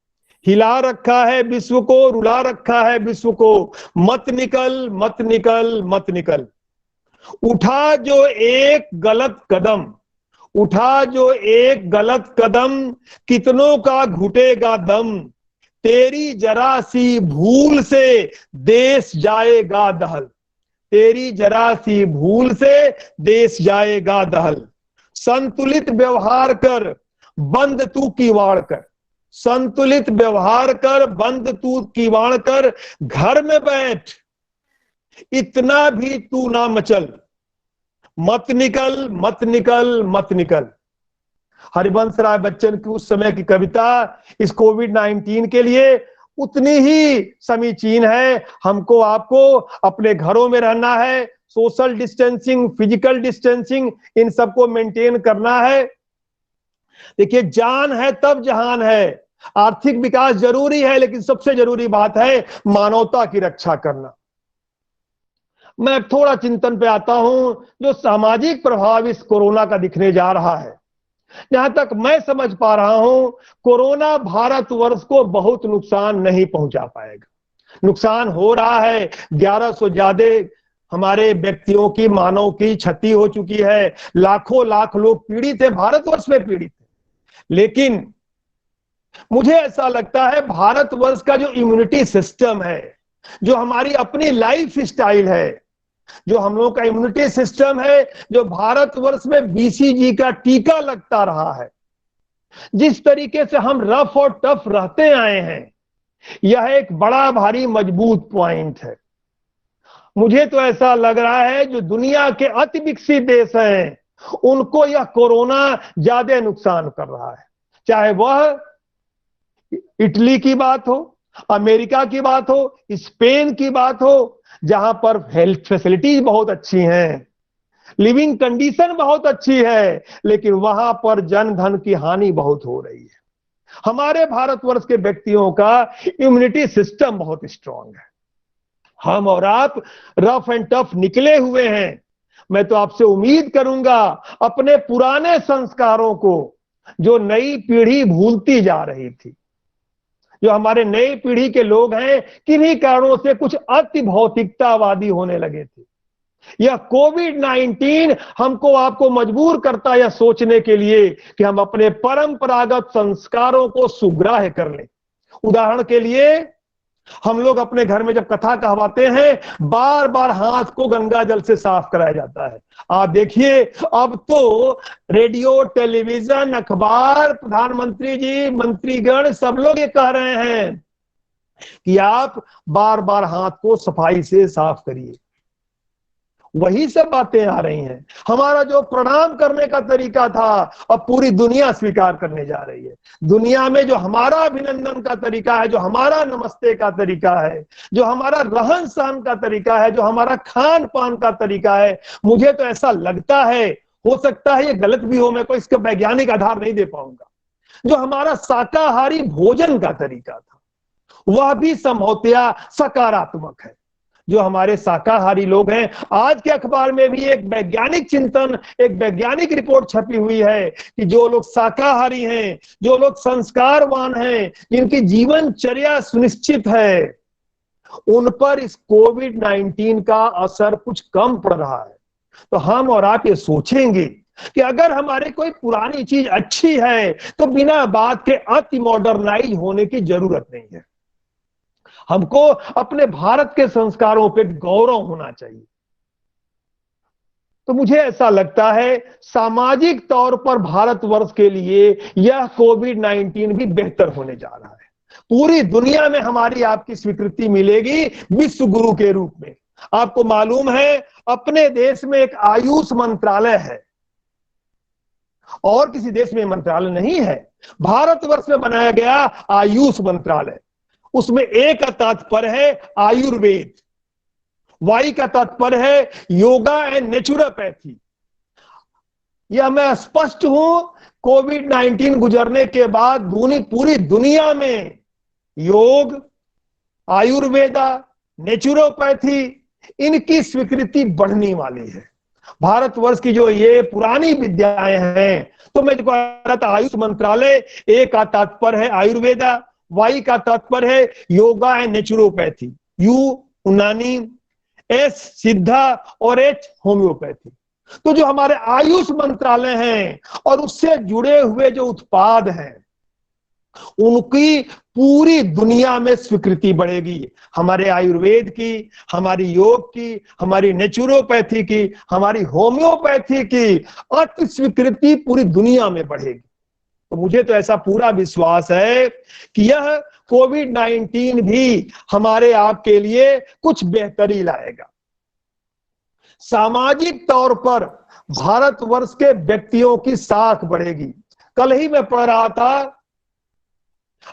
हिला रखा है विश्व को, रुला रखा है विश्व को, मत निकल मत निकल मत निकल। उठा जो एक गलत कदम, उठा जो एक गलत कदम, कितनों का घुटेगा दम। तेरी जरा सी भूल से देश जाएगा दहल, तेरी जरा सी भूल से देश जाएगा दहल। संतुलित व्यवहार कर, बंद तू किवाड़ कर, संतुलित व्यवहार कर, बंद तू किवाड़ कर। घर में बैठ, इतना भी तू ना मचल, मत निकल मत निकल मत निकल। हरिवंश राय बच्चन की उस समय की कविता इस कोविड-19 के लिए उतनी ही समीचीन है। हमको आपको अपने घरों में रहना है, सोशल डिस्टेंसिंग, फिजिकल डिस्टेंसिंग, इन सबको मेंटेन करना है। देखिए, जान है तब जहान है। आर्थिक विकास जरूरी है लेकिन सबसे जरूरी बात है मानवता की रक्षा करना। मैं थोड़ा चिंतन पे आता हूं, जो सामाजिक प्रभाव इस कोरोना का दिखने जा रहा है। जहां तक मैं समझ पा रहा हूं, कोरोना भारतवर्ष को बहुत नुकसान नहीं पहुंचा पाएगा। नुकसान हो रहा है, 1100 ज्यादा हमारे व्यक्तियों की, मानव की क्षति हो चुकी है। लाखों लाख लोग पीड़ित है, भारतवर्ष में पीड़ित है। लेकिन मुझे ऐसा लगता है भारतवर्ष का जो इम्यूनिटी सिस्टम है, जो हमारी अपनी लाइफ स्टाइल है, जो हम लोगों का इम्यूनिटी सिस्टम है, जो भारतवर्ष में बीसीजी का टीका लगता रहा है, जिस तरीके से हम रफ और टफ रहते आए हैं, यह एक बड़ा भारी मजबूत पॉइंट है। मुझे तो ऐसा लग रहा है जो दुनिया के अति विकसित देश हैं उनको यह कोरोना ज्यादा नुकसान कर रहा है। चाहे वह इटली की बात हो, अमेरिका की बात हो, स्पेन की बात हो, जहां पर हेल्थ फैसिलिटीज बहुत अच्छी हैं, लिविंग कंडीशन बहुत अच्छी है, लेकिन वहां पर जन धन की हानि बहुत हो रही है। हमारे भारतवर्ष के व्यक्तियों का इम्यूनिटी सिस्टम बहुत स्ट्रांग है। हम और आप रफ एंड टफ निकले हुए हैं। मैं तो आपसे उम्मीद करूंगा अपने पुराने संस्कारों को, जो नई पीढ़ी भूलती जा रही थी, जो हमारे नई पीढ़ी के लोग हैं किन्हीं कारणों से कुछ अति भौतिकतावादी होने लगे थे। यह कोविड-19 हमको आपको मजबूर करता है यह सोचने के लिए कि हम अपने परंपरागत संस्कारों को सुग्राह्य कर लें। उदाहरण के लिए, हम लोग अपने घर में जब कथा कहवाते हैं बार बार हाथ को गंगा जल से साफ कराया जाता है। आप देखिए, अब तो रेडियो, टेलीविजन, अखबार, प्रधानमंत्री जी, मंत्रीगण सब लोग ये कह रहे हैं कि आप बार बार हाथ को सफाई से साफ करिए। वही सब बातें आ रही हैं। हमारा जो प्रणाम करने का तरीका था अब पूरी दुनिया स्वीकार करने जा रही है। दुनिया में जो हमारा अभिनंदन का तरीका है, जो हमारा नमस्ते का तरीका है, जो हमारा रहन सहन का तरीका है, जो हमारा खान पान का तरीका है, मुझे तो ऐसा लगता है, हो सकता है ये गलत भी हो, मैं कोई इसका वैज्ञानिक आधार नहीं दे पाऊंगा, जो हमारा शाकाहारी भोजन का तरीका था वह भी संभवतया सकारात्मक है। जो हमारे शाकाहारी लोग हैं, आज के अखबार में भी एक वैज्ञानिक चिंतन, एक वैज्ञानिक रिपोर्ट छपी हुई है कि जो लोग शाकाहारी हैं, जो लोग संस्कारवान हैं, जिनकी जीवनचर्या सुनिश्चित है, उन पर इस कोविड-19 का असर कुछ कम पड़ रहा है। तो हम और आप ये सोचेंगे कि अगर हमारे कोई पुरानी चीज अच्छी है तो बिना बात के अति मॉडर्नाइज होने की जरूरत नहीं है। हमको अपने भारत के संस्कारों पे गौरव होना चाहिए। तो मुझे ऐसा लगता है सामाजिक तौर पर भारतवर्ष के लिए यह कोविड-19 भी बेहतर होने जा रहा है। पूरी दुनिया में हमारी आपकी स्वीकृति मिलेगी विश्व गुरु के रूप में। आपको मालूम है अपने देश में एक आयुष मंत्रालय है और किसी देश में मंत्रालय नहीं है। भारतवर्ष में बनाया गया आयुष मंत्रालय, उसमें ए का तात्पर्य है आयुर्वेद, वाई का तात्पर्य है योगा एंड नेचुरोपैथी। यह मैं स्पष्ट हूं, कोविड-19 गुजरने के बाद पूरी दुनिया में योग, आयुर्वेदा, नेचुरोपैथी इनकी स्वीकृति बढ़ने वाली है। भारतवर्ष की जो ये पुरानी विद्याएं हैं, तो मैं जो कह रहा था आयुष मंत्रालय, ए का तात्पर्य है आयुर्वेदा, वाई का तात्पर्य है योगा एंड नेचुरोपैथी, यू यूनानी, एस सिद्धा और एच होम्योपैथी। तो जो हमारे आयुष मंत्रालय हैं और उससे जुड़े हुए जो उत्पाद हैं उनकी पूरी दुनिया में स्वीकृति बढ़ेगी। हमारे आयुर्वेद की, हमारी योग की, हमारी नेचुरोपैथी की, हमारी होम्योपैथी की अति स्वीकृति पूरी दुनिया में बढ़ेगी। तो मुझे तो ऐसा पूरा विश्वास है कि यह कोविड-19 भी हमारे आपके लिए कुछ बेहतरी लाएगा। सामाजिक तौर पर भारतवर्ष के व्यक्तियों की साख बढ़ेगी। कल ही मैं पढ़ रहा था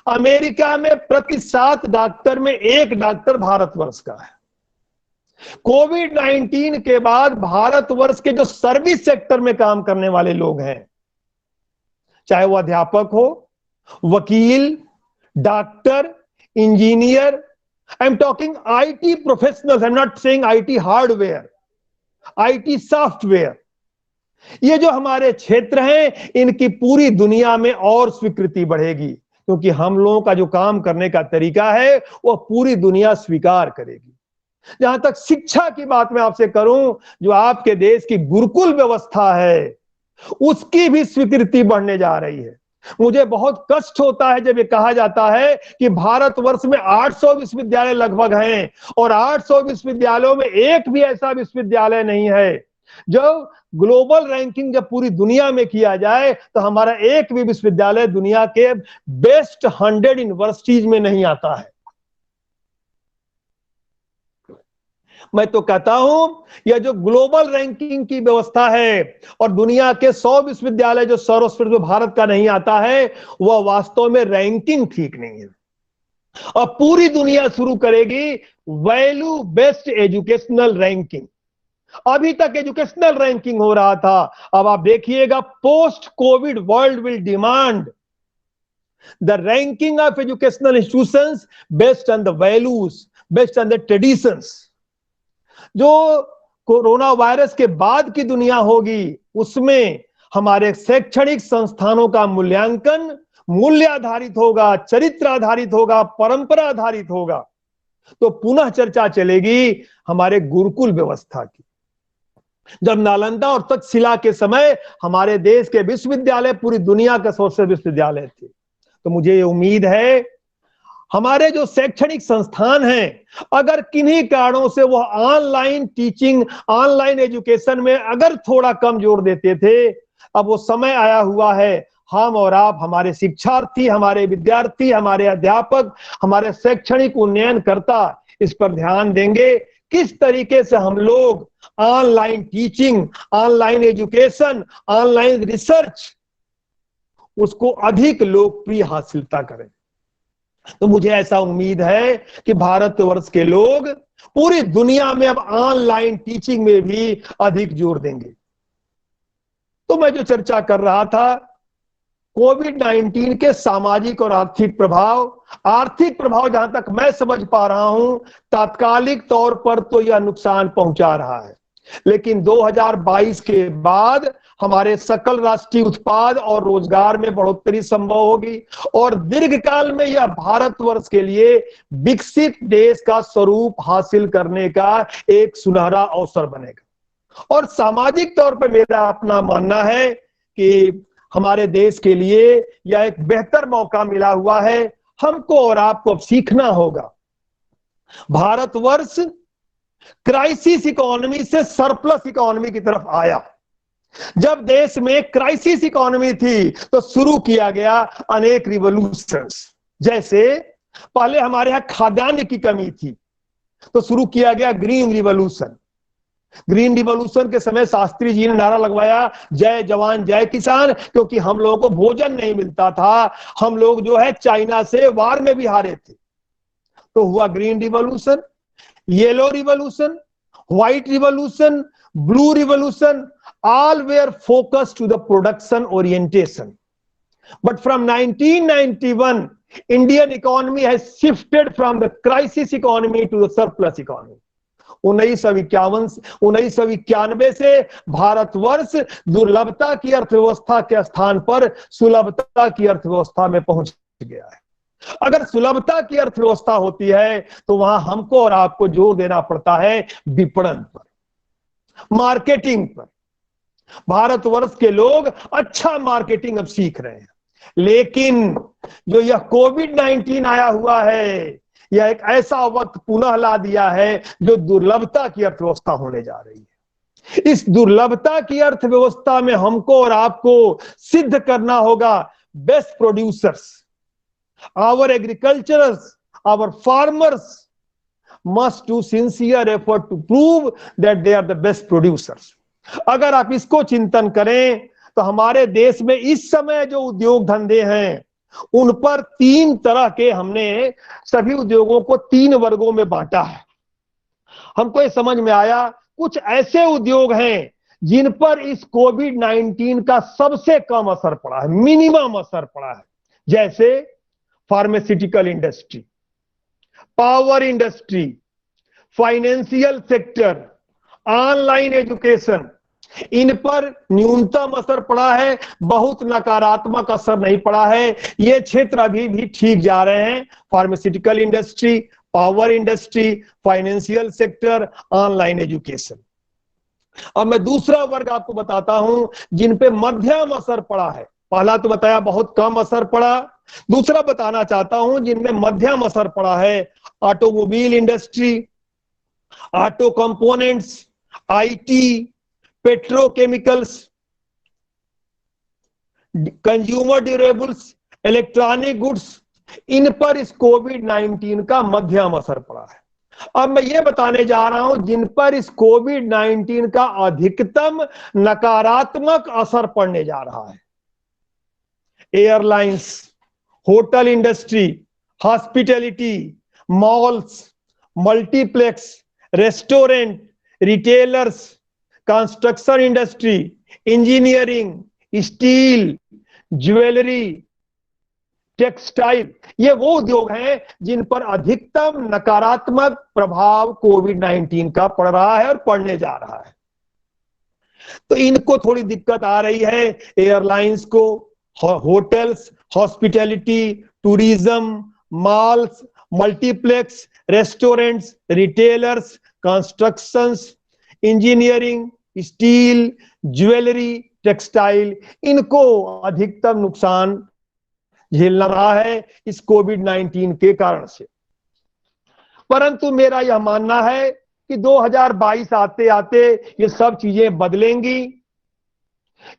अमेरिका में प्रति 7 डॉक्टर में 1 डॉक्टर भारतवर्ष का है। कोविड-19 के बाद भारतवर्ष के जो सर्विस सेक्टर में काम करने वाले लोग हैं, चाहे वो अध्यापक हो, वकील, doctor, engineer, I am talking IT professionals, I am not saying IT hardware, IT software, ये जो हमारे क्षेत्र हैं इनकी पूरी दुनिया में और स्वीकृति बढ़ेगी, क्योंकि हम लोगों का जो काम करने का तरीका है वह पूरी दुनिया स्वीकार करेगी। जहां तक शिक्षा की बात मैं आपसे करूं, जो आपके देश की गुरुकुल व्यवस्था है उसकी भी स्वीकृति बढ़ने जा रही है। मुझे बहुत कष्ट होता है जब ये कहा जाता है कि भारतवर्ष में 800 विश्वविद्यालय लगभग हैं और 800 विश्वविद्यालयों में एक भी ऐसा विश्वविद्यालय नहीं है। जब ग्लोबल रैंकिंग जब पूरी दुनिया में किया जाए तो हमारा एक भी विश्वविद्यालय दुनिया के बेस्ट 100 यूनिवर्सिटीज में नहीं आता है। मैं तो कहता हूं यह जो ग्लोबल रैंकिंग की व्यवस्था है और दुनिया के 100 विश्वविद्यालय जो सर्वश्रेष्ठ में भारत का नहीं आता है, वह वास्तव में रैंकिंग ठीक नहीं है। और पूरी दुनिया शुरू करेगी वैल्यू बेस्ड एजुकेशनल रैंकिंग। अभी तक एजुकेशनल रैंकिंग हो रहा था, अब आप देखिएगा post Covid world will demand the ranking of educational institutions based on the values, based on the traditions. जो कोरोना वायरस के बाद की दुनिया होगी उसमें हमारे शैक्षणिक संस्थानों का मूल्यांकन मूल्य आधारित होगा, चरित्र आधारित होगा, परंपरा आधारित होगा। तो पुनः चर्चा चलेगी हमारे गुरुकुल व्यवस्था की। जब नालंदा और तक्षशिला के समय हमारे देश के विश्वविद्यालय पूरी दुनिया के सर्वश्रेष्ठ विश्वविद्यालय थे, तो मुझे ये उम्मीद है हमारे जो शैक्षणिक संस्थान हैं, अगर किन्हीं कारणों से वह ऑनलाइन टीचिंग, ऑनलाइन एजुकेशन में अगर थोड़ा कम जोर देते थे, अब वो समय आया हुआ है हम और आप, हमारे शिक्षार्थी, हमारे विद्यार्थी, हमारे अध्यापक, हमारे शैक्षणिक उन्नयनकर्ता इस पर ध्यान देंगे किस तरीके से हम लोग online teaching, online education, online research उसको अधिक लोकप्रिय हासिलता करें। तो मुझे ऐसा उम्मीद है कि भारतवर्ष के लोग पूरी दुनिया में अब ऑनलाइन टीचिंग में भी अधिक जोर देंगे। तो मैं जो चर्चा कर रहा था कोविड-19 के सामाजिक और आर्थिक प्रभाव जहां तक मैं समझ पा रहा हूं तात्कालिक तौर पर तो यह नुकसान पहुंचा रहा है, लेकिन 2022 के बाद हमारे सकल राष्ट्रीय उत्पाद और रोजगार में बढ़ोतरी संभव होगी और दीर्घकाल में यह भारतवर्ष के लिए विकसित देश का स्वरूप हासिल करने का एक सुनहरा अवसर बनेगा। और सामाजिक तौर पर मेरा अपना मानना है कि हमारे देश के लिए यह एक बेहतर मौका मिला हुआ है। हमको और आपको अब सीखना होगा। भारतवर्ष क्राइसिस इकोनॉमी से सरप्लस इकोनॉमी की तरफ आया। जब देश में क्राइसिस इकोनॉमी थी तो शुरू किया गया अनेक रिवॉल्यूशंस। जैसे पहले हमारे यहां खाद्यान्न की कमी थी तो शुरू किया गया ग्रीन रिवॉल्यूशन। ग्रीन रिवॉल्यूशन के समय शास्त्री जी ने नारा लगवाया, जय जवान जय किसान, क्योंकि हम लोगों को भोजन नहीं मिलता था। हम लोग जो है चाइना से वार में भी हारे थे। तो हुआ green revolution, yellow revolution, white revolution, blue revolution, all were focused to the production orientation. But from 1991, Indian economy has shifted from the crisis economy to the surplus economy. 1991 से भारतवर्ष दुर्लभता की अर्थव्यवस्था के स्थान पर सुलभता की अर्थव्यवस्था में पहुंच गया है। अगर सुलभता की अर्थव्यवस्था होती है तो वहां हमको और आपको जोर देना पड़ता है विपणन पर, मार्केटिंग पर। भारतवर्ष के लोग अच्छा मार्केटिंग अब सीख रहे हैं, लेकिन जो यह कोविड-19 आया हुआ है, यह एक ऐसा वक्त पुनः ला दिया है जो दुर्लभता की अर्थव्यवस्था होने जा रही है। इस दुर्लभता की अर्थव्यवस्था में हमको और आपको सिद्ध करना होगा best producers, our agriculturers, our farmers must do sincere effort to prove that they are the best producers. अगर आप इसको चिंतन करें तो हमारे देश में इस समय जो उद्योग धंधे हैं उन पर 3 तरह के हमने सभी उद्योगों को 3 वर्गों में बांटा है। हमको ये समझ में आया कुछ ऐसे उद्योग हैं जिन पर इस कोविड-19 का सबसे कम असर पड़ा है, मिनिमम असर पड़ा है। जैसे pharmaceutical industry, power industry, financial sector, online education, इन पर न्यूनतम असर पड़ा है, बहुत नकारात्मक असर नहीं पड़ा है। ये क्षेत्र अभी भी ठीक जा रहे हैं, pharmaceutical industry, power industry, financial sector, online education. अब मैं दूसरा वर्ग आपको बताता हूं जिन पे मध्यम असर पड़ा है। पहला तो बताया बहुत कम असर पड़ा, दूसरा बताना चाहता हूं जिनमें मध्यम असर पड़ा है। Automobile industry, auto components, IT, petrochemicals, consumer durables, electronic goods, इन पर इस कोविड-19 का मध्यम असर पड़ा है। अब मैं ये बताने जा रहा हूं जिन पर इस कोविड-19 का अधिकतम नकारात्मक असर पड़ने जा रहा है। Airlines, hotel industry, hospitality, malls, multiplex, restaurant, retailers, construction industry, engineering, steel, jewellery, textile, ये वो उद्योग हैं जिन पर अधिकतम नकारात्मक प्रभाव कोविड-19 का पड़ रहा है और पड़ने जा रहा है। तो इनको थोड़ी दिक्कत आ रही है, एयरलाइंस को, hotels, hospitality, tourism, malls, multiplex, restaurants, retailers, constructions, engineering, steel, jewellery, textile, इनको अधिकतम नुकसान झेलना रहा है इस कोविड-19 के कारण से। परंतु मेरा यह मानना है कि 2022 आते आते ये सब चीजें बदलेंगी।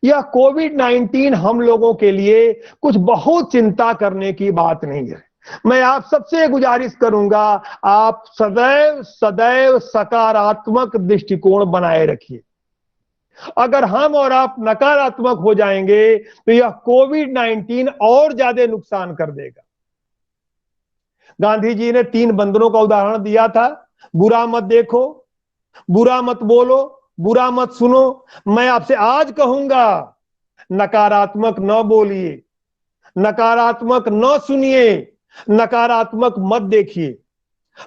यह कोविड-19 हम लोगों के लिए कुछ बहुत चिंता करने की बात नहीं है। मैं आप सबसे गुजारिश करूंगा, आप सदैव सदैव सकारात्मक दृष्टिकोण बनाए रखिए। अगर हम और आप नकारात्मक हो जाएंगे तो यह कोविड-19 और ज्यादा नुकसान कर देगा। गांधी जी ने 3 बंदरों का उदाहरण दिया था, बुरा मत देखो, बुरा मत बोलो, बुरा मत सुनो। मैं आपसे आज कहूंगा, नकारात्मक न बोलिए, नकारात्मक न सुनिए, नकारात्मक मत देखिए।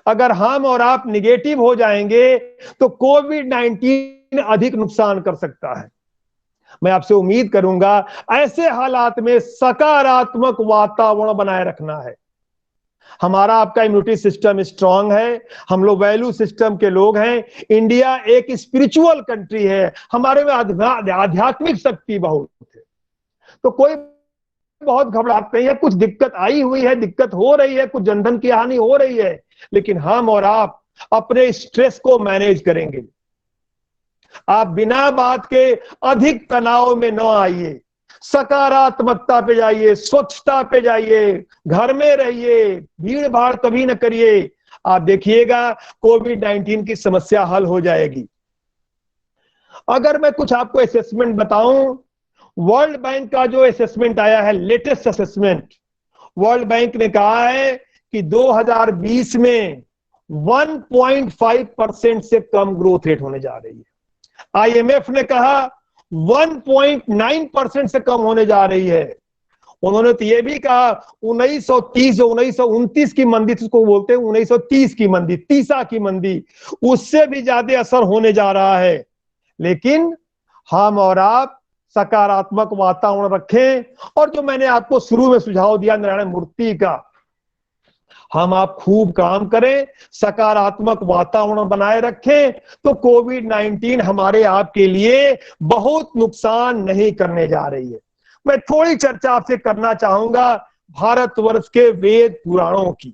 अगर हम और आप निगेटिव हो जाएंगे तो कोविड-19 अधिक नुकसान कर सकता है। मैं आपसे उम्मीद करूंगा ऐसे हालात में सकारात्मक वातावरण बनाए रखना है। हमारा आपका इम्यूनिटी सिस्टम स्ट्रांग है, हम लोग वैल्यू सिस्टम के लोग हैं। इंडिया एक स्पिरिचुअल कंट्री है, हमारे में आध्यात्मिक शक्ति बहुत है। तो कोई बहुत घबराहट नहीं है, कुछ दिक्कत आई हुई है, दिक्कत हो रही है, कुछ जनधन की हानि हो रही है, लेकिन हम और आप अपने स्ट्रेस को मैनेज करेंगे। आप बिना बात के अधिक तनाव में न आइए, सकारात्मकता पे जाइए, स्वच्छता पे जाइए, घर में रहिए, भीड़ भाड़ कभी न करिए। आप देखिएगा कोविड-19 की समस्या हल हो जाएगी। अगर मैं कुछ आपको असेसमेंट बताऊं, वर्ल्ड बैंक का जो असेसमेंट आया है, लेटेस्ट असेसमेंट, वर्ल्ड बैंक ने कहा है कि 2020 में 1.5% से कम ग्रोथ रेट होने जा रही है। आईएमएफ ने कहा 1.9% से कम होने जा रही है। उन्होंने तो यह भी कहा 1930 जो 1929 की मंदी जिसको बोलते हैं 1930 की मंदी, तीसा की मंदी, उससे भी ज्यादा असर होने जा रहा है। लेकिन हम और आप सकारात्मक वातावरण रखें, और जो मैंने आपको शुरू में सुझाव दिया नारायण मूर्ति का, हम आप खूब काम करें, सकारात्मक वातावरण बनाए रखें, तो कोविड-19 हमारे आपके लिए बहुत नुकसान नहीं करने जा रही है। मैं थोड़ी चर्चा आपसे करना चाहूंगा भारतवर्ष के वेद पुराणों की।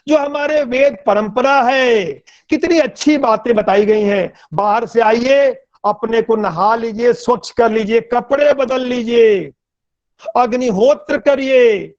जो हमारे वेद परंपरा है, कितनी अच्छी बातें बताई गई हैं। बाहर से आइए, अपने को नहा लीजिए, स्वच्छ कर लीजिए, कपड़े बदल लीजिए, अग्निहोत्र करिए।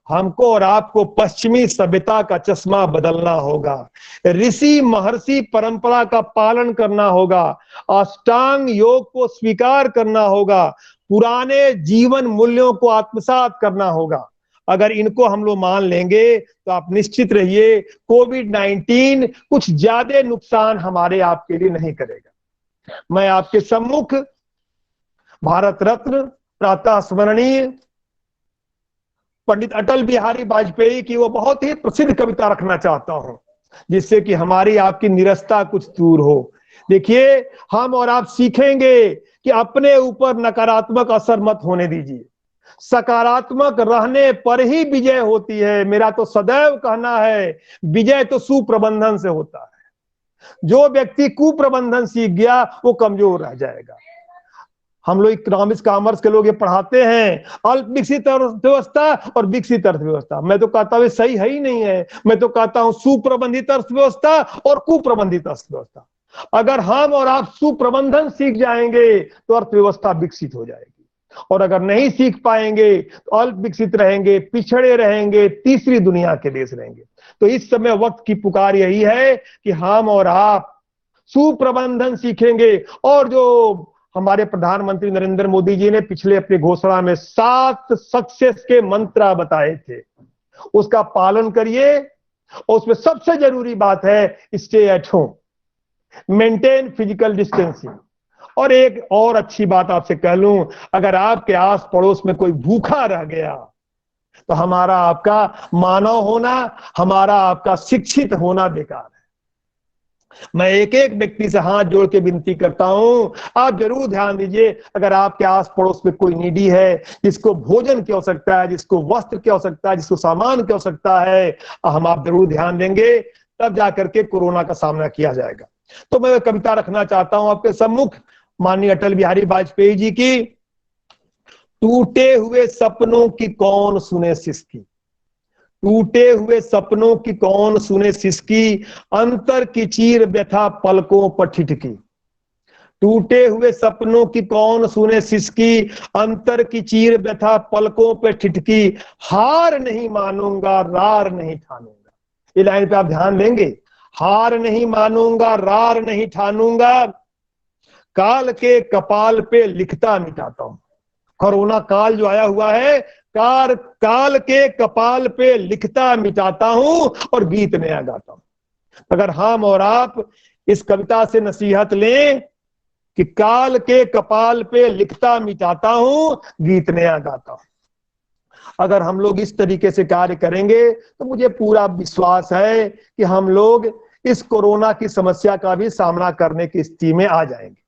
हमको और आपको पश्चिमी सभ्यता का चश्मा बदलना होगा, ऋषि महर्षि परंपरा का पालन करना होगा, अष्टांग योग को स्वीकार करना होगा, पुराने जीवन मूल्यों को आत्मसात करना होगा। अगर इनको हम लोग मान लेंगे तो आप निश्चित रहिए कोविड-19 कुछ ज्यादा नुकसान हमारे आपके लिए नहीं करेगा। मैं आपके सम्मुख भारत रत्न प्रातः स्मरणीय पंडित अटल बिहारी वाजपेयी की वो बहुत ही प्रसिद्ध कविता रखना चाहता हूं, जिससे कि हमारी आपकी निरस्ता कुछ दूर हो। देखिए, हम और आप सीखेंगे कि अपने ऊपर नकारात्मक असर मत होने दीजिए, सकारात्मक रहने पर ही विजय होती है। मेरा तो सदैव कहना है, विजय तो सुप्रबंधन से होता है। जो व्यक्ति कुप्रबंधन सीख गया वो कमजोर रह जाएगा। हम लोग इकोनॉमिक्स कॉमर्स के लोग ये पढ़ाते हैं, अल्प विकसित अर्थव्यवस्था और विकसित अर्थव्यवस्था। मैं तो कहता हूं सही है ही नहीं है। मैं तो कहता हूं सुप्रबंधित अर्थव्यवस्था और कुप्रबंधित अर्थव्यवस्था। अगर हम और आप सुप्रबंधन सीख जाएंगे तो अर्थव्यवस्था विकसित हो जाएगी, और अगर नहीं सीख पाएंगे तो अल्प विकसित रहेंगे, पिछड़े रहेंगे, तीसरी दुनिया के देश रहेंगे। तो इस समय वक्त की पुकार यही है कि हम और आप सुप्रबंधन सीखेंगे। और जो हमारे प्रधानमंत्री नरेंद्र मोदी जी ने पिछले अपनी घोषणा में 7 सक्सेस के मंत्र बताए थे, उसका पालन करिए। और उसमें सबसे जरूरी बात है stay at home, maintain physical distancing. और एक और अच्छी बात आपसे कह लूं, अगर आपके आस पड़ोस में कोई भूखा रह गया तो हमारा आपका मानव होना, हमारा आपका शिक्षित होना बेकार है। मैं एक एक व्यक्ति से हाथ जोड़ के विनती करता हूं, आप जरूर ध्यान दीजिए, अगर आपके आस पड़ोस में कोई नीडी है, जिसको भोजन की आवश्यकता है, जिसको वस्त्र की आवश्यकता है, जिसको सामान की आवश्यकता है, हम आप जरूर ध्यान देंगे, तब जाकर के कोरोना का सामना किया जाएगा। तो मैं कविता रखना चाहता हूं आपके सम्मुख, माननीय अटल बिहारी वाजपेयी जी की। टूटे हुए सपनों की कौन सुने सिसकी, टूटे हुए सपनों की कौन सुने सिसकी, अंतर की चीर व्यथा पलकों पर ठिठकी। टूटे हुए सपनों की कौन सुने सिसकी, अंतर की चीर व्यथा पलकों पर ठिठकी। हार नहीं मानूंगा, रार नहीं ठानूंगा। ये लाइन पे आप ध्यान देंगे, हार नहीं मानूंगा, रार नहीं ठानूंगा, काल के कपाल पे लिखता मिटाता हूं। कोरोना काल जो आया हुआ है, काल के कपाल पे लिखता मिटाता हूं और गीत नया गाता हूं। अगर हम और आप इस कविता से नसीहत लें कि काल के कपाल पे लिखता मिटाता हूं, गीत नया गाता हूं, अगर हम लोग इस तरीके से कार्य करेंगे तो मुझे पूरा विश्वास है कि हम लोग इस कोरोना की समस्या का भी सामना करने की स्थिति में आ जाएंगे।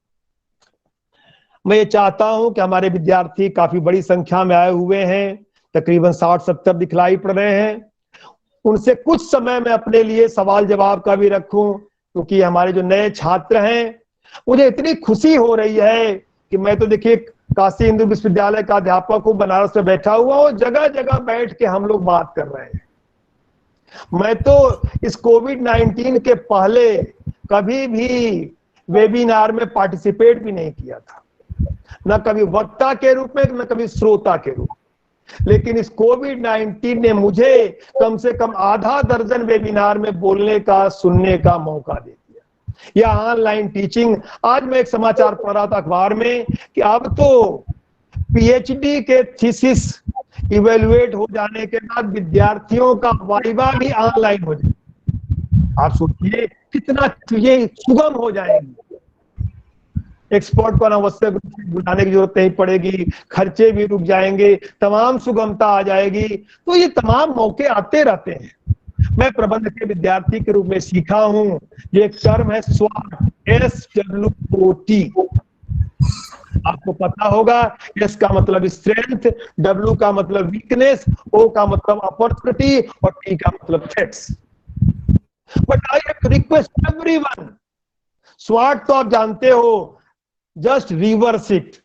मैं ये चाहता हूं कि हमारे विद्यार्थी काफी बड़ी संख्या में आए हुए हैं, तकरीबन 60-70 दिखलाई पड़ रहे हैं। उनसे कुछ समय मैं अपने लिए सवाल जवाब का भी रखूं, क्योंकि हमारे जो नए छात्र हैं, मुझे इतनी खुशी हो रही है कि मैं तो देखिए काशी हिंदू विश्वविद्यालय का अध्यापक हूं, बनारस में बैठा हुआ हूं, जगह जगह बैठ के हम लोग बात कर रहे हैं। मैं तो इस कोविड-19 के पहले कभी भी वेबिनार में पार्टिसिपेट भी नहीं किया था, न कभी वक्ता के रूप में, न कभी श्रोता के रूप में। लेकिन इस कोविड-19 ने मुझे कम से कम आधा दर्जन वेबिनार में बोलने का, सुनने का मौका दे दिया। यह ऑनलाइन टीचिंग, आज मैं एक समाचार पढ़ रहा था अखबार में कि अब तो पीएचडी के थीसिस इवेलुएट हो जाने के बाद विद्यार्थियों का वाइवा भी ऑनलाइन हो जाए। आप सोचिए कितना चीजें सुगम हो जाएंगी। एक्सपर्ट को अनावश्यक बुलाने की जरूरत नहीं पड़ेगी, खर्चे भी रुक जाएंगे, तमाम सुगमता आ जाएगी। तो ये तमाम मौके आते रहते हैं। मैं प्रबंध के विद्यार्थी के रूप में सीखा हूं, ये एक टर्म है SWOT, SWOT। आपको पता होगा, S का मतलब स्ट्रेंथ, W का मतलब वीकनेस, O का मतलब अपॉर्चुनिटी और T का मतलब threats. But I request everyone, SWOT तो आप जानते हो, जस्ट रिवर्स इट।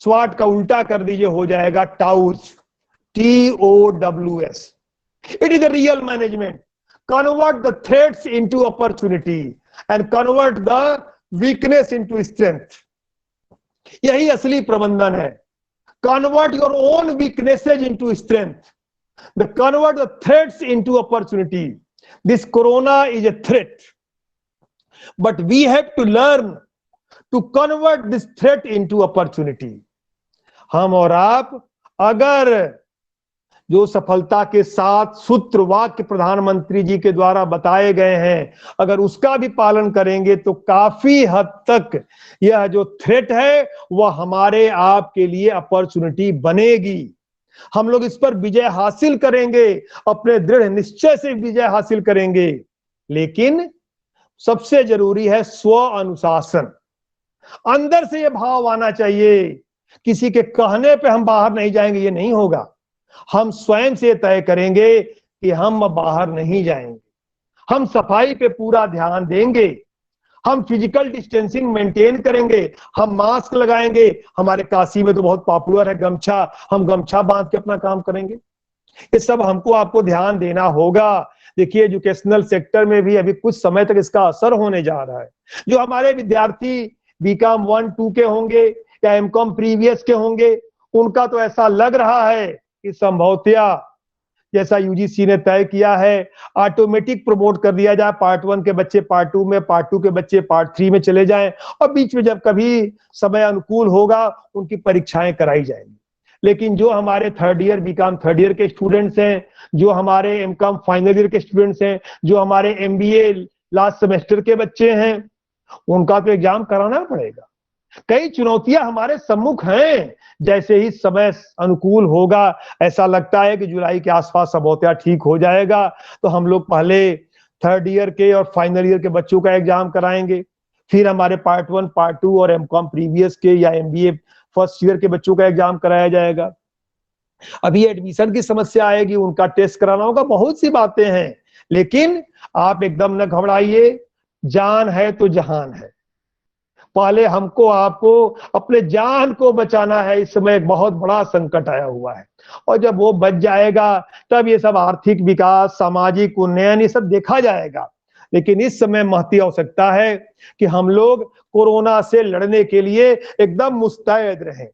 SWOT का उल्टा कर दीजिए, हो जाएगा TOWS, TOWS। It is a real management. Convert the threats into opportunity and convert the weakness into strength. यही असली प्रबंधन है। Convert your own weaknesses into strength. Convert the threats into opportunity. This corona is a threat, but we have to learn to convert this threat into opportunity. हम और आप अगर जो सफलता के साथ सूत्र वाक्य प्रधानमंत्री जी के द्वारा बताए गए हैं, अगर उसका भी पालन करेंगे तो काफी हद तक यह जो थ्रेट है वह हमारे आप के लिए अपॉर्चुनिटी बनेगी। हम लोग इस पर विजय हासिल करेंगे, अपने दृढ़ निश्चय से विजय हासिल करेंगे। लेकिन सबसे जरूरी है स्व अनुशासन। अंदर से यह भाव आना चाहिए, किसी के कहने पे हम बाहर नहीं जाएंगे, ये नहीं होगा। हम स्वयं से तय करेंगे कि हम बाहर नहीं जाएंगे, हम सफाई पे पूरा ध्यान देंगे, हम फिजिकल डिस्टेंसिंग मेंटेन करेंगे, हम मास्क लगाएंगे। हमारे काशी में तो बहुत पॉपुलर है गमछा, हम गमछा बांध के अपना काम करेंगे। ये सब हमको आपको ध्यान देना होगा। देखिए एजुकेशनल सेक्टर में भी अभी कुछ समय तक इसका असर होने जा रहा है। जो हमारे विद्यार्थी बीकॉम 1, 2 के होंगे या एमकॉम प्रीवियस के होंगे, उनका तो ऐसा लग रहा है कि संभवतया जैसा यूजीसी ने तय किया है, ऑटोमेटिक प्रमोट कर दिया जाए। पार्ट 1 के बच्चे पार्ट 2 में, पार्ट 2 के बच्चे पार्ट 3 में चले जाएं और बीच में जब कभी समय अनुकूल होगा उनकी परीक्षाएं कराई जाएंगी। लेकिन जो हमारे third year BCom third year के स्टूडेंट्स हैं, जो हमारे एमकॉम फाइनल ईयर के स्टूडेंट्स हैं, जो हमारे एमबीए लास्ट सेमेस्टर के बच्चे हैं, उनका तो एग्जाम कराना पड़ेगा। कई चुनौतियां हमारे सम्मुख हैं। जैसे ही समय अनुकूल होगा, ऐसा लगता है कि जुलाई के आसपास संभवतः ठीक हो जाएगा, तो हम लोग पहले थर्ड ईयर के और फाइनल ईयर के बच्चों का एग्जाम कराएंगे, फिर हमारे पार्ट 1, पार्ट 2 और एमकॉम प्रीवियस के या एमबीए फर्स्ट ईयर के बच्चों का एग्जाम कराया जाएगा। अभी एडमिशन की समस्या आएगी, उनका टेस्ट कराना होगा, बहुत सी बातें हैं। लेकिन आप एकदम न घबराइए, जान है तो जहान है। पहले हमको आपको अपने जान को बचाना है। इस समय एक बहुत बड़ा संकट आया हुआ है, और जब वो बच जाएगा तब ये सब आर्थिक विकास, सामाजिक उन्नयन, ये सब देखा जाएगा। लेकिन इस समय महती आवश्यकता है कि हम लोग कोरोना से लड़ने के लिए एकदम मुस्तैद रहें।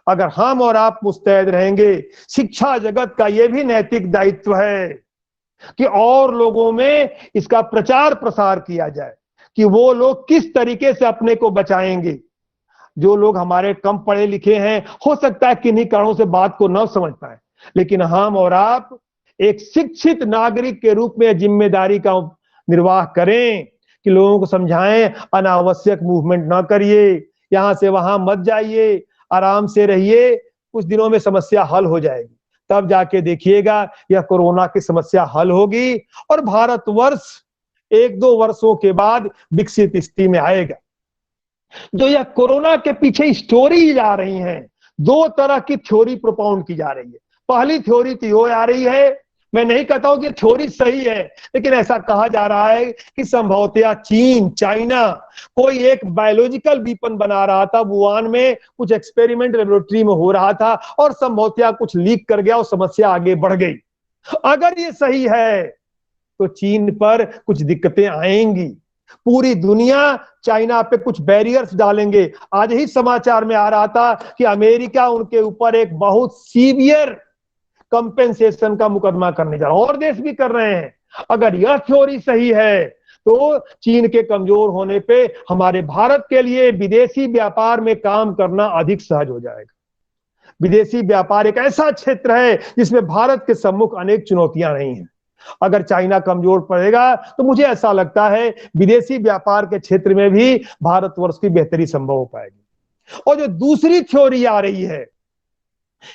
अगर हम और आप मुस्तैद रहेंगे, शिक्षा जगत का यह भी नैतिक दायित्व है कि और लोगों में इसका प्रचार प्रसार किया जाए कि वो लोग किस तरीके से अपने को बचाएंगे। जो लोग हमारे कम पढ़े लिखे हैं, हो सकता है किन्हीं कारणों से बात को न समझ पाए, लेकिन हम और आप एक शिक्षित नागरिक के रूप में जिम्मेदारी का निर्वाह करें कि लोगों को समझाएं, अनावश्यक मूवमेंट ना करिए, यहां से वहां मत जाइए, आराम से रहिए, कुछ दिनों में समस्या हल हो जाएगी। तब जाके देखिएगा यह कोरोना की समस्या हल होगी और भारतवर्ष 1-2 वर्षों के बाद विकसित स्थिति में आएगा। जो यह कोरोना के पीछे स्टोरी जा रही हैं, 2 तरह की थ्योरी प्रोपाउंड की जा रही है। पहली थ्योरी तो ये आ रही है मैं नहीं कहता हूं कि थ्योरी सही है, लेकिन ऐसा कहा जा रहा है कि संभवतया चीन, चाइना कोई एक बायोलॉजिकल वीपन बना रहा था, वुहान में कुछ एक्सपेरिमेंट लेबोरेटरी में हो रहा था और संभवतया कुछ लीक कर गया और समस्या आगे बढ़ गई। अगर ये सही है तो चीन पर कुछ दिक्कतें आएंगी, पूरी दुनिया चाइना पे कुछ बैरियर्स डालेंगे। आज ही समाचार में आ रहा था कि अमेरिका उनके ऊपर एक बहुत सीवियर कंपेंसेशन का मुकदमा करने जा रहा है, और देश भी कर रहे हैं। अगर यह थ्योरी सही है तो चीन के कमजोर होने पे हमारे भारत के लिए विदेशी व्यापार में काम करना अधिक सहज हो जाएगा। विदेशी व्यापार एक ऐसा क्षेत्र है जिसमें भारत के सम्मुख अनेक चुनौतियां नहीं हैं। अगर चाइना कमजोर पड़ेगा तो मुझे ऐसा लगता है विदेशी व्यापार के क्षेत्र में भी भारतवर्ष की बेहतरी संभव हो पाएगी। और जो दूसरी थ्योरी आ रही है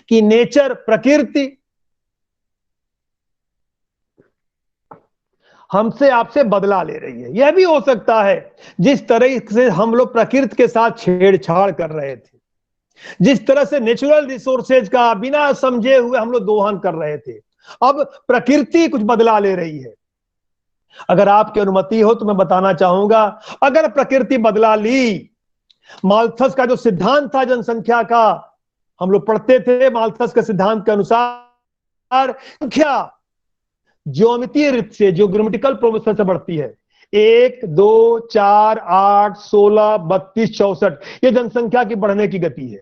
कि नेचर, प्रकृति हमसे आपसे बदला ले रही है, यह भी हो सकता है। जिस तरह से हम लोग प्रकृति के साथ छेड़छाड़ कर रहे थे, जिस तरह से नेचुरल रिसोर्सेज का बिना समझे हुए हम लोग दोहन कर रहे थे, अब प्रकृति कुछ बदला ले रही है। अगर आपकी अनुमति हो तो मैं बताना चाहूंगा, अगर प्रकृति बदला ली, माल्थस का जो सिद्धांत था जनसंख्या का, हम लोग पढ़ते थे, माल्थस के सिद्धांत के अनुसार संख्या ज्योमितीय रूप से, ज्योग्रामेटिकल प्रोग्रेशन से बढ़ती है। 1, 2, 4, 8, 16, 32, 64 ये जनसंख्या की बढ़ने की गति है।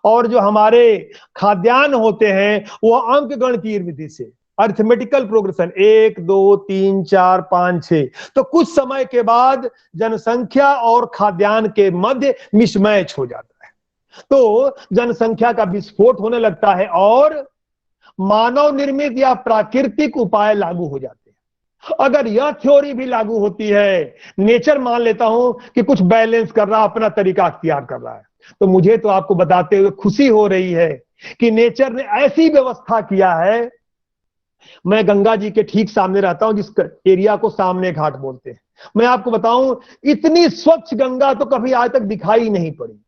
और जो हमारे खाद्यान्न होते हैं वो अंक गणितीय विधि से, अरिथमेटिकल प्रोग्रेशन 1, 2, 3, 4, 5, 6। तो कुछ समय के बाद जनसंख्या और खाद्यान्न के मध्य मिसमैच हो जाता है, तो जनसंख्या का विस्फोट होने लगता है और मानव निर्मित या प्राकृतिक उपाय लागू हो जाते हैं। अगर यह थ्योरी भी लागू होती है, नेचर मान लेता हूं कि कुछ बैलेंस कर रहा, अपना तरीका अख्तियार कर रहा है, तो मुझे तो आपको बताते हुए खुशी हो रही है कि नेचर ने ऐसी व्यवस्था किया है। मैं गंगा जी के ठीक सामने रहता हूं, जिस एरिया को सामने घाट बोलते हैं। मैं आपको बताऊं, इतनी स्वच्छ गंगा तो कभी आज तक दिखाई नहीं पड़ी।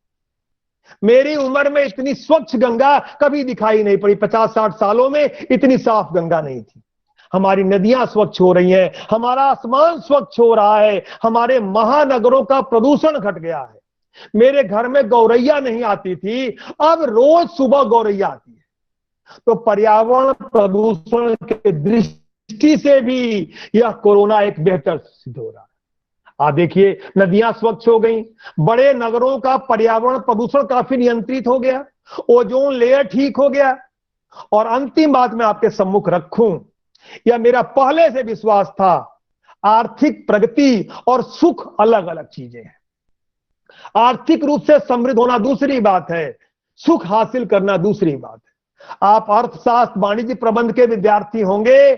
मेरी उम्र में इतनी स्वच्छ गंगा कभी दिखाई नहीं पड़ी। 50-60 सालों में इतनी साफ गंगा नहीं थी। हमारी नदियां स्वच्छ हो रही हैं, हमारा आसमान स्वच्छ हो रहा है, हमारे महानगरों का प्रदूषण घट गया है। मेरे घर में गौरैया नहीं आती थी, अब रोज सुबह गौरैया आती है। तो पर्यावरण प्रदूषण के दृष्टि से भी यह कोरोना एक बेहतर सिद्ध हो रहा है। आप देखिए, नदियां स्वच्छ हो गई, बड़े नगरों का पर्यावरण प्रदूषण काफी नियंत्रित हो गया, ओजोन लेयर ठीक हो गया। और अंतिम बात मैं आपके सम्मुख रखूं, यह मेरा पहले से विश्वास था, आर्थिक प्रगति और सुख अलग अलग चीजें हैं। आर्थिक रूप से समृद्ध होना दूसरी बात है, सुख हासिल करना दूसरी बात है। आप अर्थशास्त्र, वाणिज्य प्रबंध के विद्यार्थी होंगे।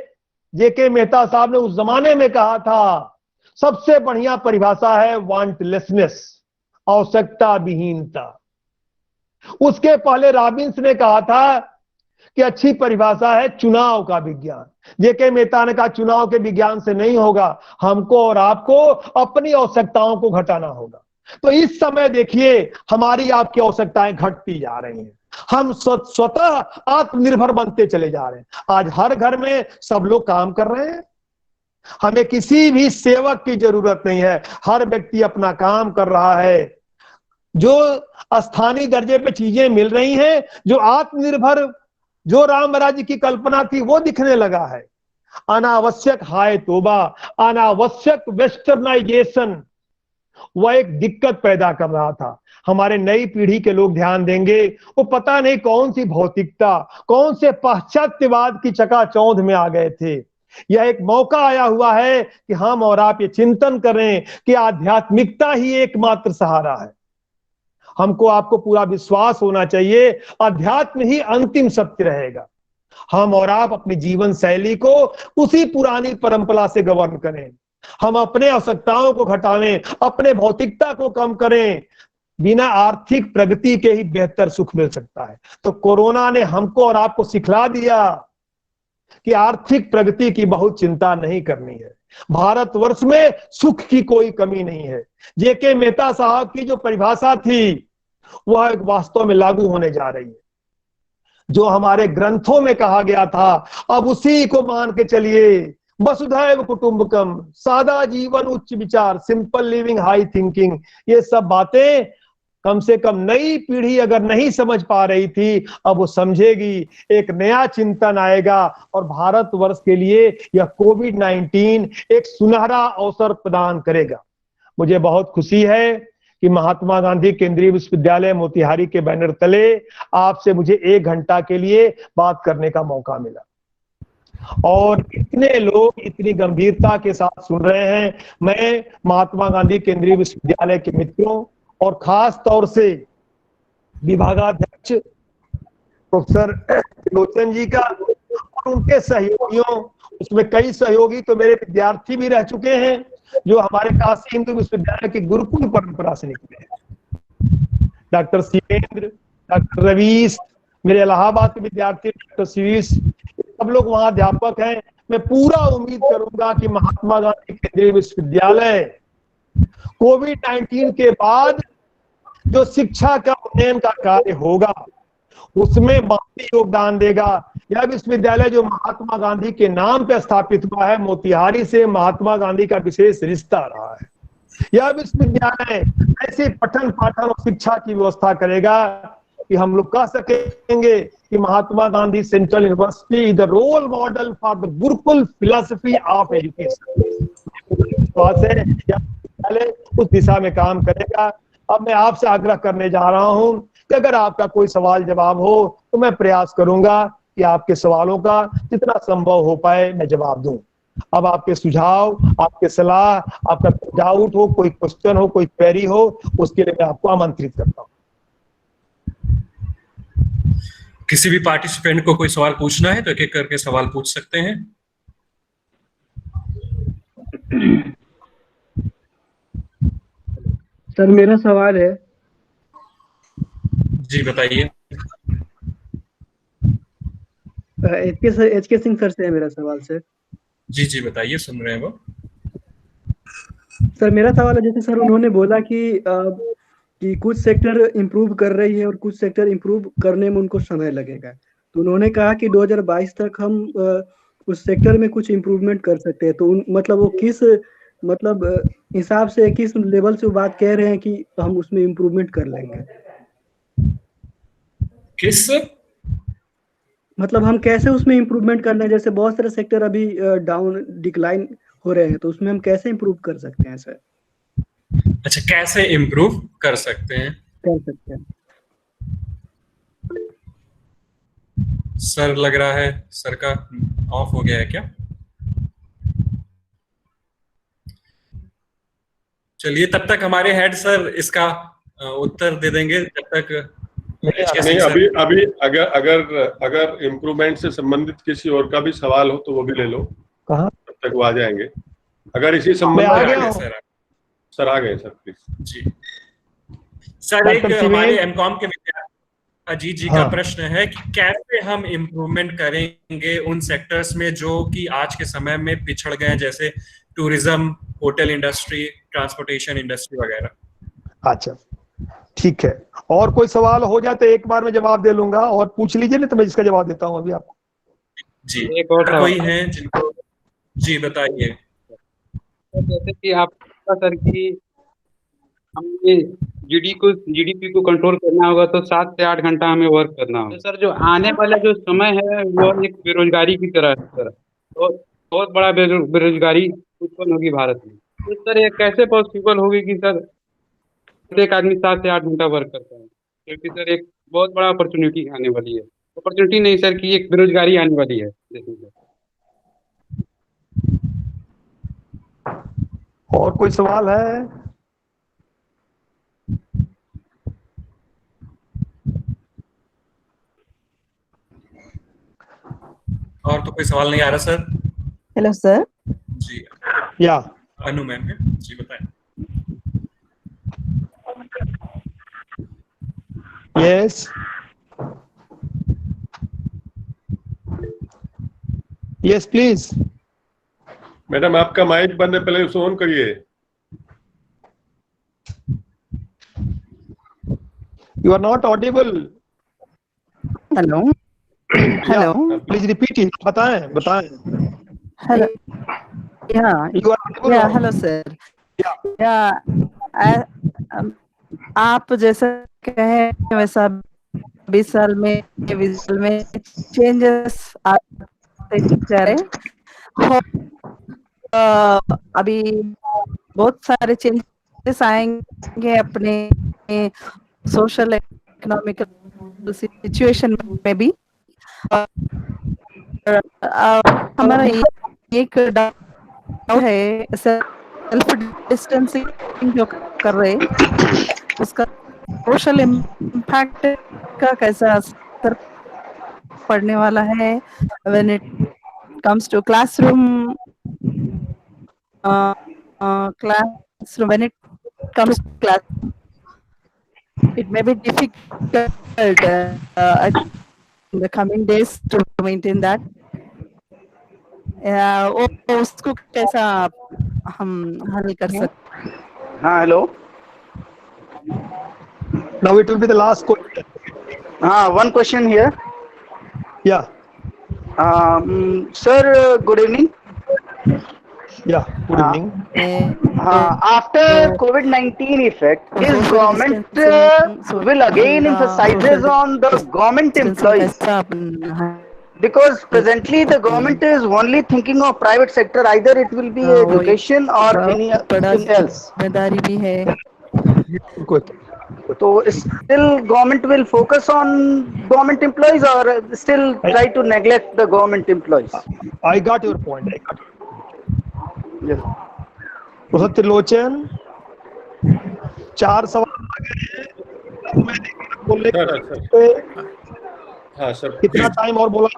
जेके मेहता साहब ने उस जमाने में कहा था, सबसे बढ़िया परिभाषा है वांटलेसनेस, आवश्यकता विहीनता। उसके पहले रॉबिन्स ने कहा था कि अच्छी परिभाषा है चुनाव का विज्ञान। जेके मेहता ने कहा चुनाव के विज्ञान से नहीं होगा, हमको और आपको अपनी आवश्यकताओं को घटाना होगा। तो इस समय देखिए, हमारी आपकी आवश्यकताएं घटती जा रही हैं, हम स्वतः आत्मनिर्भर बनते चले जा रहे हैं। आज हर घर में सब लोग काम कर रहे हैं, हमें किसी भी सेवक की जरूरत नहीं है, हर व्यक्ति अपना काम कर रहा है। जो स्थानीय दर्जे पे चीजें मिल रही हैं, जो आत्मनिर्भर, जो राम राज्य की कल्पना थी वो दिखने लगा है। अनावश्यक हाय तोबा, अनावश्यक वेस्टर्नाइजेशन वह एक दिक्कत पैदा कर रहा था। हमारे नई पीढ़ी के लोग ध्यान देंगे, वो पता नहीं कौन सी भौतिकता, कौन से पाश्चात्यवाद की चकाचौंध में आ गए थे। यह एक मौका आया हुआ है कि हम और आप ये चिंतन करें कि आध्यात्मिकता ही एकमात्र सहारा है। हमको आपको पूरा विश्वास होना चाहिए, अध्यात्म ही अंतिम सत्य रहेगा। हम और आप अपनी जीवन शैली को उसी पुरानी परंपरा से गवर्न करें, हम अपने आवश्यकताओं को घटाएं, अपने भौतिकता को कम करें। बिना आर्थिक प्रगति के ही बेहतर सुख मिल सकता है। तो कोरोना ने हमको और आपको सिखला दिया कि आर्थिक प्रगति की बहुत चिंता नहीं करनी है। भारतवर्ष में सुख की कोई कमी नहीं है। जेके मेहता साहब की जो परिभाषा थी वह वास्तव में लागू होने जा रही है। जो हमारे ग्रंथों में कहा गया था, अब उसी को मान के चलिए। वसुधैव कुटुंबकम, सादा जीवन, उच्च विचार, सिंपल लिविंग, हाई थिंकिंग, ये सब बातें कम से कम नई पीढ़ी अगर नहीं समझ पा रही थी, अब वो समझेगी। एक नया चिंतन आएगा और भारतवर्ष के लिए यह कोविड-19 एक सुनहरा अवसर प्रदान करेगा। मुझे बहुत खुशी है कि महात्मा गांधी केंद्रीय विश्वविद्यालय मोतिहारी के बैनर तले आपसे मुझे 1 घंटा के लिए बात करने का मौका मिला, और इतने लोग इतनी गंभीरता के साथ सुन रहे हैं। मैं महात्मा गांधी केंद्रीय विश्वविद्यालय के मित्रों और खास तौर से विभागाध्यक्ष प्रोफेसर त्रिलोचन जी का और उनके सहयोगियों, उसमें कई सहयोगी तो मेरे विद्यार्थी भी रह चुके हैं जो हमारे काशी हिंदू विश्वविद्यालय की गुरुकुल परंपरा से निकले हैं। डॉक्टर शिवेंद्र, डॉक्टर रवीश, मेरे इलाहाबाद के विद्यार्थी डॉक्टर शिवीश, सब लोग वहां अध्यापक हैं। मैं पूरा उम्मीद करूंगा कि महात्मा गांधी केंद्रीय विश्वविद्यालय कोविड-19 के बाद जो शिक्षा का उन्नयन का कार्य होगा उसमें महत्वपूर्ण योगदान देगा। यह विश्वविद्यालय जो महात्मा गांधी के नाम पर स्थापित हुआ है, मोतिहारी से महात्मा गांधी का विशेष रिश्ता रहा है। यह विश्वविद्यालय ऐसे पठन पाठन और शिक्षा की व्यवस्था करेगा कि हम लोग कह सकेंगे कि Mahatma Gandhi central university is the role model for the gurukul philosophy of education. विश्वास है यह विश्वविद्यालय उस दिशा में काम करेगा। अब मैं आपसे आग्रह करने जा रहा हूं कि अगर आपका कोई सवाल जवाब हो तो मैं प्रयास करूंगा कि आपके सवालों का जितना संभव हो पाए मैं जवाब दूं। अब आपके सुझाव, आपके सलाह, आपका डाउट हो, कोई क्वेश्चन हो, कोई क्वेरी हो, उसके लिए मैं आपको आमंत्रित करता हूं। किसी भी पार्टिसिपेंट को कोई सवाल पूछना है तो एक एक करके सवाल पूछ सकते हैं। सर मेरा सवाल है। जी बताइए। एच के सिंह सर से है मेरा सवाल सर। जी जी बताइए, सुन रहे हैं वो। सर मेरा सवाल है, जैसे सर उन्होंने बोला कि कुछ सेक्टर इम्प्रूव कर रही है और कुछ सेक्टर इम्प्रूव करने में उनको समय लगेगा, तो उन्होंने कहा कि 2022 तक हम उस सेक्टर में कुछ इम्प्रूवमेंट कर सकते हैं। तो मतलब वो किस हिसाब से, किस लेवल से वो बात कह रहे हैं कि हम उसमें इम्प्रूवमेंट कर लेंगे? किस मतलब हम कैसे उसमें इम्प्रूवमेंट कर लें? जैसे बहुत सारे सेक्टर अभी डाउन डिक्लाइन हो रहे हैं, तो उसमें हम कैसे इम्प्रूव कर सकते हैं सर? अच्छा, कैसे इम्प्रूव कर सकते हैं? सर लग रहा है सर का ऑफ हो गया है क्या? चलिए तब तक हमारे हेड सर इसका उत्तर दे देंगे। जब तक नहीं, अभी अगर इम्प्रूवमेंट से संबंधित किसी और का भी सवाल हो तो वो भी ले लो। कहाँ? तब तक वो आ जाएंगे। अगर इसी संबंध में सर आ गए सर प्लीज। जी सर, एक हमारे एमकॉम के विद्यार्थी अजीत जी का प्रश्न है कि कैसे हम इम्प्रूवमेंट करेंगे उन सेक्टर्स में जो कि आज के समय में पिछड़ गए हैं, जैसे tourism, hotel industry, transportation industry वगैरह। अच्छा ठीक है, और कोई सवाल हो जाए तो एक बार में जवाब दे लूंगा, और पूछ लीजिए नहीं तो मैं इसका जवाब देता हूँ अभी आपको। जी एक और कोई है जिनको? जी बताइए। जैसे कि आप सर की हमें जीडीपी को कंट्रोल करना होगा तो 7 से 8 घंटा हमें वर्क करना होगा। तो सर जो आने वाला जो समय है वो एक बेरोजगारी की तरह है सर, तो बहुत बड़ा बेरोजगारी उत्पन्न होगी भारत में। तो सर ये कैसे पॉसिबल होगी कि सर एक आदमी 7 से 8 घंटा वर्क करता है? क्योंकि सर एक बहुत बड़ा अपॉर्चुनिटी आने वाली है, अपॉर्चुनिटी नहीं सर की एक बेरोजगारी आने वाली है। और कोई सवाल है? और तो कोई सवाल नहीं आ रहा सर। Hello sir. जी या अनु मैम है, जी बताएं। Yes yes please. मैडम आपका माइक बंद है, पहले उसे ऑन करिए। You are not audible. Hello Hello. Please repeat it. बताएं. Hello. Yeah. You are audible Yeah. now. Hello, sir. Yeah. आप जैसा कहे वैसा 20 साल में चेंजेस आते जा रहे हैं. अभी बहुत सारे चेंजेस आएंगे अपने सोशल इकोनॉमिकल सिचुएशन में भी. हमारा एक डाउट है, सेल्फ डिस्टेंसिंग जो कर रहे उसका सोशल इम्पैक्ट का कैसा असर पड़ने वाला है when it comes to classroom. When it comes to class, it may be difficult in the coming days to maintain that. उसको कैसा हम हल कर सकते? हाँ, hello. Now it will be the last question. One question here. Yeah. Sir, good evening. Yeah, good evening. After COVID-19 effect, is government will again emphasizes on the government employees, because presently the government is only thinking of private sector, either it will be education or anything else. जिम्मेदारी भी है. So still government will focus on government employees or still try to neglect the government employees? I got your point. Yes. Professor Trilochan, 4 सवाल आ गए हैं. मैं बोलने हाँ sir, कितना टाइम और बोला?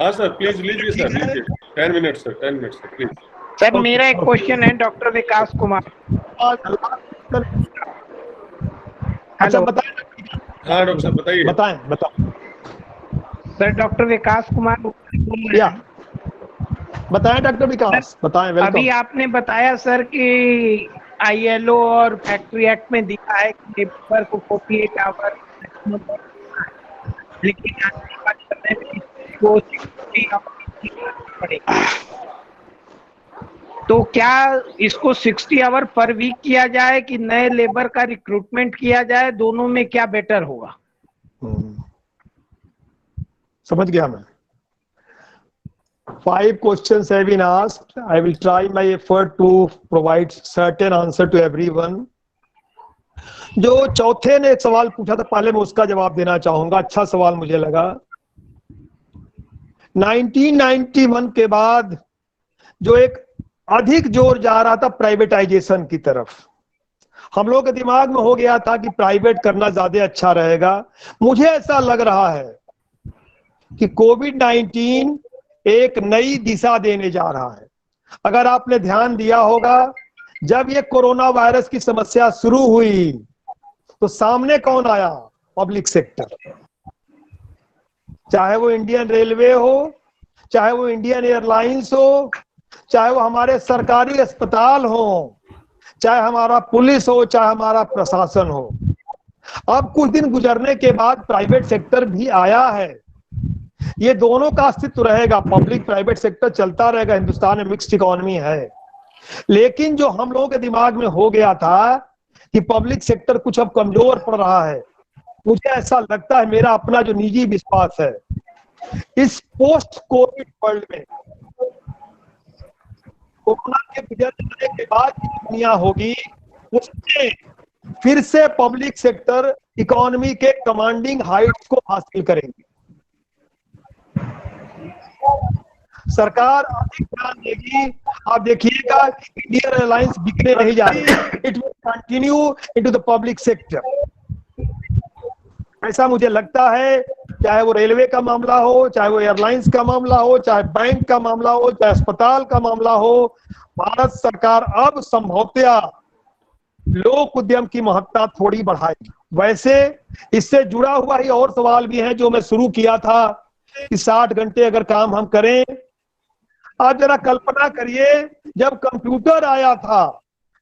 हाँ सर, प्लीज लीजिए सर, लीजिए. 10 minute sir, 10 minute sir, please. Sir मेरा एक क्वेश्चन है डॉक्टर विकास कुमार. अच्छा बताएं. हाँ डॉक्टर साहब बताइए. बताएं. सर डॉक्टर विकास कुमार या बताएं डॉक्टर विकास, बताएं. वेलकम. अभी आपने बताया सर कि ILO और फैक्ट्री एक्ट में दिया है कि लेबर को 48 आवर, लेकिन वो 60 पड़ेगा. तो क्या इसको 60 आवर पर वीक किया जाए कि नए लेबर का रिक्रूटमेंट किया जाए? दोनों में क्या बेटर होगा? समझ गया मैं. 5 questions have been asked. I will try my effort to provide certain answer to everyone. जो चौथे ने एक सवाल पूछा था, पहले मैं उसका जवाब देना चाहूंगा. अच्छा सवाल मुझे लगा. 1991 के बाद जो एक अधिक जोर जा रहा था प्राइवेटाइजेशन की तरफ, हम लोग के दिमाग में हो गया था कि प्राइवेट करना ज्यादा अच्छा रहेगा. मुझे ऐसा लग रहा है कि कोविड-19 एक नई दिशा देने जा रहा है. अगर आपने ध्यान दिया होगा, जब ये कोरोना वायरस की समस्या शुरू हुई तो सामने कौन आया? Public sector. चाहे वो इंडियन रेलवे हो, चाहे वो इंडियन एयरलाइंस हो, चाहे वो हमारे सरकारी अस्पताल हो, चाहे हमारा पुलिस हो, चाहे हमारा प्रशासन हो. अब कुछ दिन गुजरने के बाद प्राइवेट सेक्टर भी आया है. ये दोनों का अस्तित्व रहेगा. पब्लिक प्राइवेट सेक्टर चलता रहेगा. हिंदुस्तान में मिक्स्ड इकोनॉमी है. लेकिन जो हम लोगों के दिमाग में हो गया था कि पब्लिक सेक्टर कुछ अब कमजोर पड़ रहा है, मुझे ऐसा लगता है, मेरा अपना जो निजी विश्वास है, इस पोस्ट कोविड वर्ल्ड में कोरोना के गुजर जाने के बाद की दुनिया होगी, उसमें फिर से पब्लिक सेक्टर इकोनॉमी के कमांडिंग हाइट्स को हासिल करेंगे. सरकार अधिक ध्यान देगी. आप देखिएगा इंडियन एयरलाइंस बिकने नहीं जा रही. It will continue into the public sector. ऐसा मुझे लगता है. चाहे वो रेलवे का मामला हो, चाहे वो एयरलाइंस का मामला हो, चाहे बैंक का मामला हो, चाहे अस्पताल का मामला हो, भारत सरकार अब संभवतया लोक उद्यम की महत्ता थोड़ी बढ़ाएगी. वैसे इससे जुड़ा हुआ ही और सवाल भी है जो मैं शुरू किया था कि 60 घंटे अगर काम हम करें. आप जरा कल्पना करिए, जब कंप्यूटर आया था